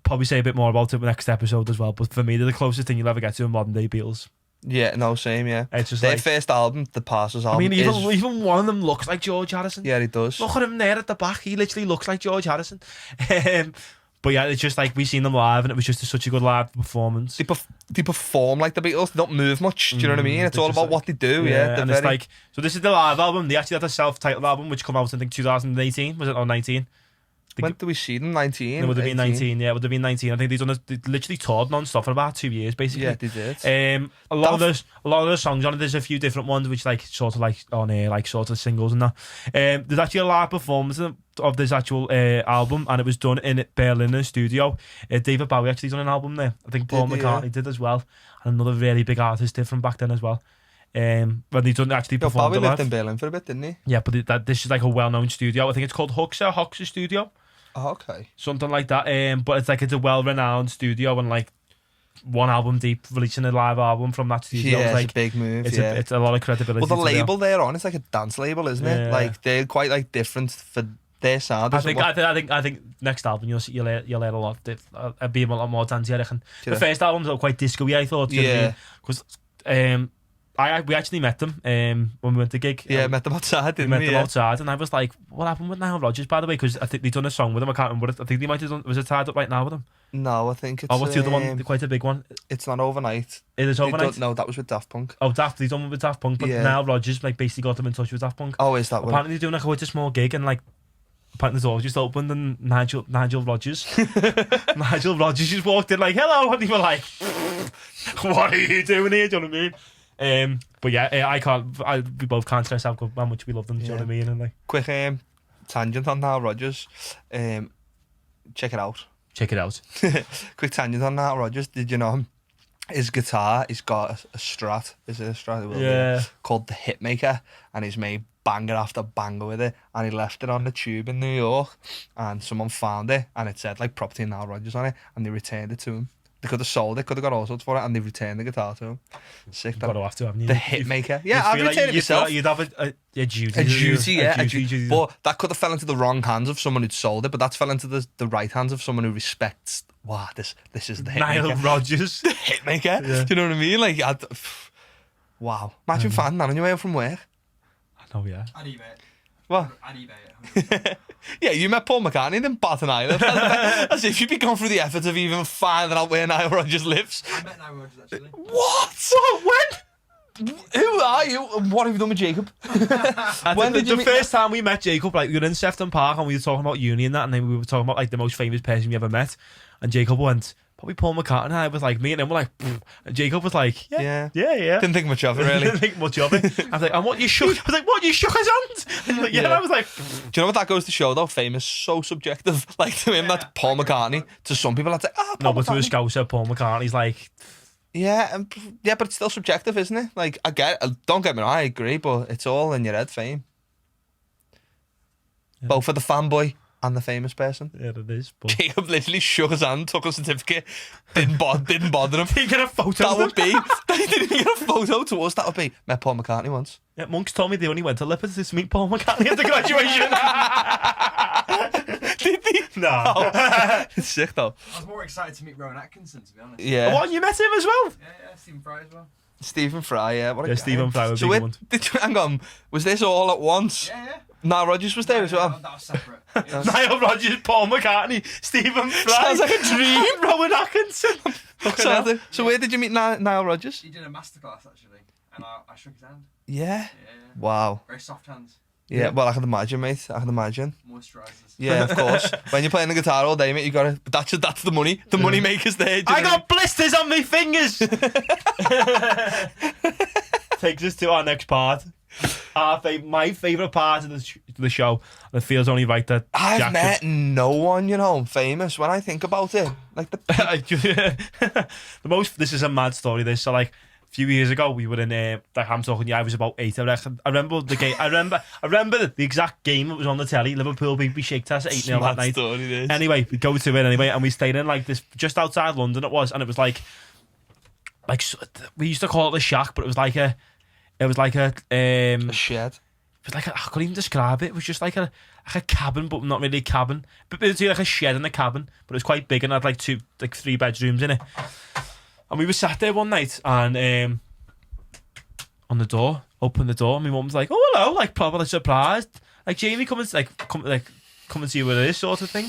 Probably say a bit more about it in the next episode as well, but for me, they're the closest thing you'll ever get to a modern day Beatles. Yeah, no, same, yeah. It's just Their like, first album, the Parcels I album, mean, even one of them looks like George Harrison. yeah, he does. Look at him there at the back. He literally looks like George Harrison. But yeah, it's just like we seen them live, and it was just such a good live performance. They perform like the Beatles. They don't move much. Do you know what I mean? It's they're all just about like- what they do. Yeah, they're and very, it's like, so this is the live album. They actually had a self-titled album which come out I think 2018. Was it or 19? when do we see them? 19. It would have been 18? 19. Yeah, it would have been 19. I think they literally toured non-stop for about 2 years, basically. Yeah, they did. A lot of those songs on it. There's a few different ones which like sort of like on air, like sort of singles and that. There's actually a live performance of this actual album, and it was done in Berlin studio. David Bowie actually done an album there. I think Paul Did he, McCartney did as well, and another really big artist did from back then as well. When they done actually Yo, performed Bowie it live. lived in Berlin for a bit, didn't he? Yeah, but this is like a well-known studio. I think it's called Hoxer Studio, Oh, okay. something like that. But it's a well-renowned studio, and like one album deep, releasing a live album from that studio. Yeah, It's it's like a big move. it's yeah. a lot of credibility. Well, the to them. label they're on, it's like a dance label, isn't it? Yeah. Like they're quite like different for their sound. I isn't think, what- I think next album you'll hear a lot. It'll be a lot more dancey, I reckon. Yeah. The first album's quite disco-y, I thought. Yeah. Because we actually met them when we went to gig. Yeah, met them outside, We didn't met we? them Yeah. outside, and I was like, "What happened with Nile Rodgers?" By the way, because I think they done a song with him. I can't remember. I think they might have done. Was it Tied Up Right Now with him? No, I think it's. Oh, what's the other one? Quite a big one. It's not overnight. It is They overnight. don't- No, that was with Daft Punk. Oh, Daft. They done one with Daft Punk, but Yeah. Nile Rodgers like basically got them in touch with Daft Punk. Oh, is that what? Apparently, they're doing like quite a small gig, and like apparently the door just opened, and Nigel Rodgers, Nigel Rodgers just walked in like, "Hello," and they were like, "What are you doing here?" Do you know what I mean? But yeah, we both can't stress how much we love them. Do you know what I mean? And like, Quick tangent on Nile Rodgers. Check it out. check it out. Quick tangent on Nile Rodgers. Did you know his guitar? He's got a Strat. Is it a Strat? It will be, Yeah. Called the Hitmaker, and he's made banger after banger with it. And he left it on the tube in New York, and someone found it, and it said like property Nile Rodgers on it, and they returned it to him. They could have sold it, could have got all sorts for it, and they returned the guitar to him. Sick. Got to have to, haven't you? The Hitmaker. Yeah, You'd I'd feel like- return it you'd feel myself. like You'd have a duty. A duty, yeah. A duty. But that could have fell into the wrong hands of someone who'd sold it, but that's fell into the right hands of someone who respects, wow, this is the Nile Hitmaker. Rodgers. Hitmaker. Yeah. Do you know what I mean? Like, wow. Imagine finding that on your way home from work. I know, yeah. I'd eBay it. What? I'd eBay it. Yeah, you met Paul McCartney in Baton Island. As if you'd be going through the effort of even finding out where Nile Rodgers lives. I met Nile Rodgers actually. What? When? Who are you? And what have you done with Jacob? When did you the meet? first time we met Jacob, like we were in Sefton Park and we were talking about uni and that, and then we were talking about like the most famous person we ever met, and Jacob went, probably Paul McCartney. And I was like, me and him were like, "Pfft." And Jacob was like, yeah. Didn't think much of it, really. Didn't think much of it. I was like, and what you shook? I was like, what you shook his hand? And you're like, yeah. And I was like, Do you know what that goes to show though? Fame is so subjective. Like to him, that's Paul McCartney. To some people, that's like, Paul no, but to a McCartney. Scouser, Paul McCartney's like, Yeah, yeah, but it's still subjective, isn't it? Like, I get it. Don't get me wrong, I agree, but it's all in your head, fame. Yeah. Both for the fanboy and the famous person. yeah, it is. But Jacob literally shook his hand, took a certificate, didn't bother him. he get a photo. That of would him. be, they didn't even get a photo to us, that would be, met Paul McCartney once. Yeah, Monks told me they only went to Lippert to meet Paul McCartney at the graduation. Did he? No. It's sick though. I was more excited to meet Rowan Atkinson, to be honest. Yeah. What, you met him as well? Yeah, Stephen Fry as well. Stephen Fry, yeah. What a Yeah, guy. Stephen Fry would So be wait, the one. hang on, was this all at once? Yeah. Nile Rodgers was there as well. That was separate. It was- Nile Rodgers, Paul McCartney, Stephen Fry. Sounds like a dream. Rowan Atkinson. So where did you meet Nile Rodgers? He did a masterclass actually, and I shook his hand. Yeah. Yeah. Wow. Very soft hands. Yeah, well, I can imagine, mate. I can imagine. Moisturisers. Yeah, of course. When you're playing the guitar all day, mate, you gotta. But that's the money. The money makers there. do you I know? got blisters on my fingers. Takes us to our next part. My favourite part of the show. And it feels only right that I've Jack met no one, famous. When I think about it, like the most. This is a mad story. This so like a few years ago we were in like I'm talking. Yeah, I was about 8. I reckon. I remember the game. I remember the exact game that was on the telly. Liverpool beat Besiktas 8-0 that night. story. This. Anyway, we go to it anyway, and we stayed in like this just outside London. It was, and it was like we used to call it the shack, but it was like a A shed. it was like I couldn't even describe it. It was just like a cabin, but not really a cabin. But between like a shed and a cabin, but it was quite big and had like 3 bedrooms in it. And we were sat there one night and on the door, opened the door, and my mum was like, "Oh hello," like probably surprised, like Jamie, come and see where it is, sort of thing.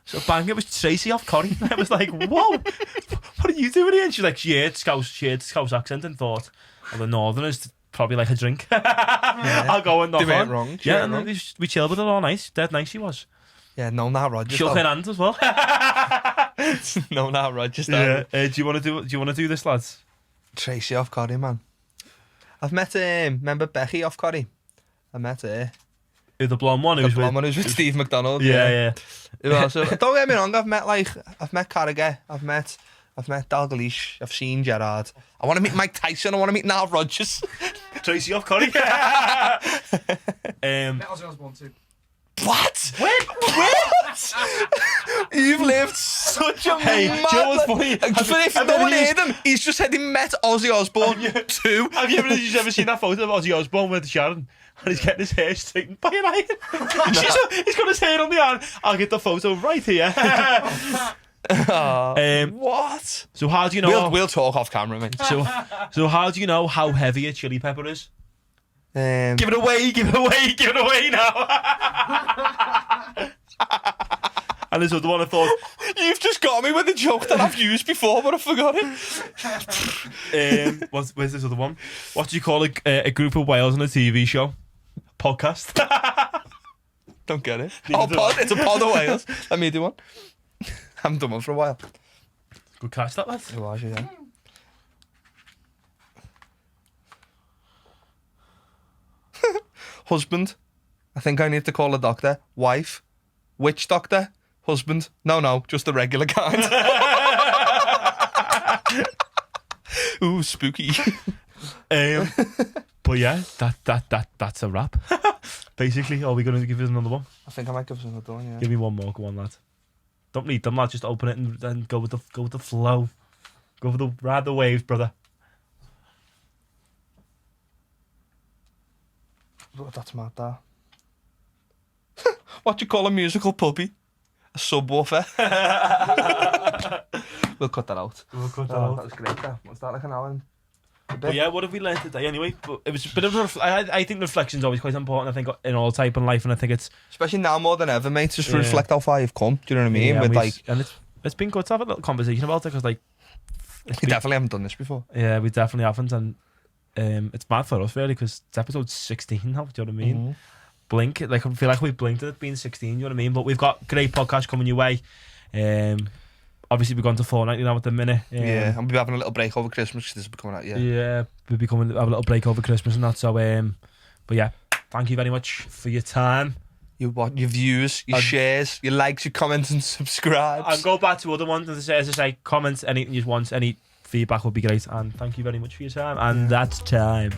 So bang, it was Tracy off Corrie. And I was like, "Whoa, what are you doing here?" And she's like, she heard Scouse accent and thought, "Well, the Northerners probably like a drink." I'll go and knock They weren't on. wrong. Yeah, and we chilled with it all night. Dead nice she was. Yeah, no, Nile Rodgers. Shook her hand as well. No, Nile Rodgers. Yeah. Do you want to do this, lads? Tracy off Corrie, man. I've met remember Becky off Corrie? I met her. Who, the blonde one? The Who's blonde one who's with Steve McDonald. Yeah. Who else? Don't get me wrong, I've met Carragher, I've met Dalglish, I've seen Gerrard. I want to meet Mike Tyson, I want to meet Nile Rodgers. Tracy off Corrie. Met Ozzy Osbourne too. What? What? You've lived such a Hey, mad do you know what's life. funny? Just if no one heard him, he's just said he met Ozzy Osbourne too. Have you ever seen that photo of Ozzy Osbourne with Sharon? And he's getting his hair straightened by an iron. He's got his hair on the iron. I'll get the photo right here. What? So how do you know? We'll talk off camera, mate. So how do you know how heavy a chili pepper is? Give it away now. And there's other one I thought. You've just got me with a joke that I've used before, but I forgot it. Where's this other one? What do you call a group of whales on a TV show? Podcast. Don't get it. Pod. It's a pod of whales. Let me do one. I haven't done one for a while. Good catch, that lad. It was, yeah. Husband. I think I need to call a doctor. Wife. Which doctor? Husband. No, just the regular kind. Ooh, spooky. But yeah, that's a wrap. Basically, are we going to give us another one? I think I might give us another one, yeah. Give me one more, go on, lad. Don't read them, lad. Just open it and then go with the flow. Ride the waves, brother. Oh, that's mad, that. What do you call a musical puppy? A subwoofer. We'll cut that out. That was great, that. Was that like an hour? But yeah, what have we learned today anyway? But it was a bit of I think reflection is always quite important. I think in all type in life, and I think it's especially now more than ever, mate. Just reflect how far you've come. Do you know what I mean? Yeah, With and it's been good to have a little conversation about it because we definitely haven't done this before. Yeah, we definitely haven't, and it's mad for us really because it's episode 16 now. Do you know what I mean? Mm-hmm. Blink, like I feel like we've blinked at it being 16. You know what I mean? But we've got great podcasts coming your way. Obviously, we're going to Fortnite now at the minute. Yeah, and we'll be having a little break over Christmas because this will be coming out. Yeah, we'll be coming have a little break over Christmas and that. So, but yeah, thank you very much for your time, your views, your shares, your likes, your comments, and subscribes. And go back to other ones as I say, comments, anything you want, any feedback would be great. And thank you very much for your time. And that's time.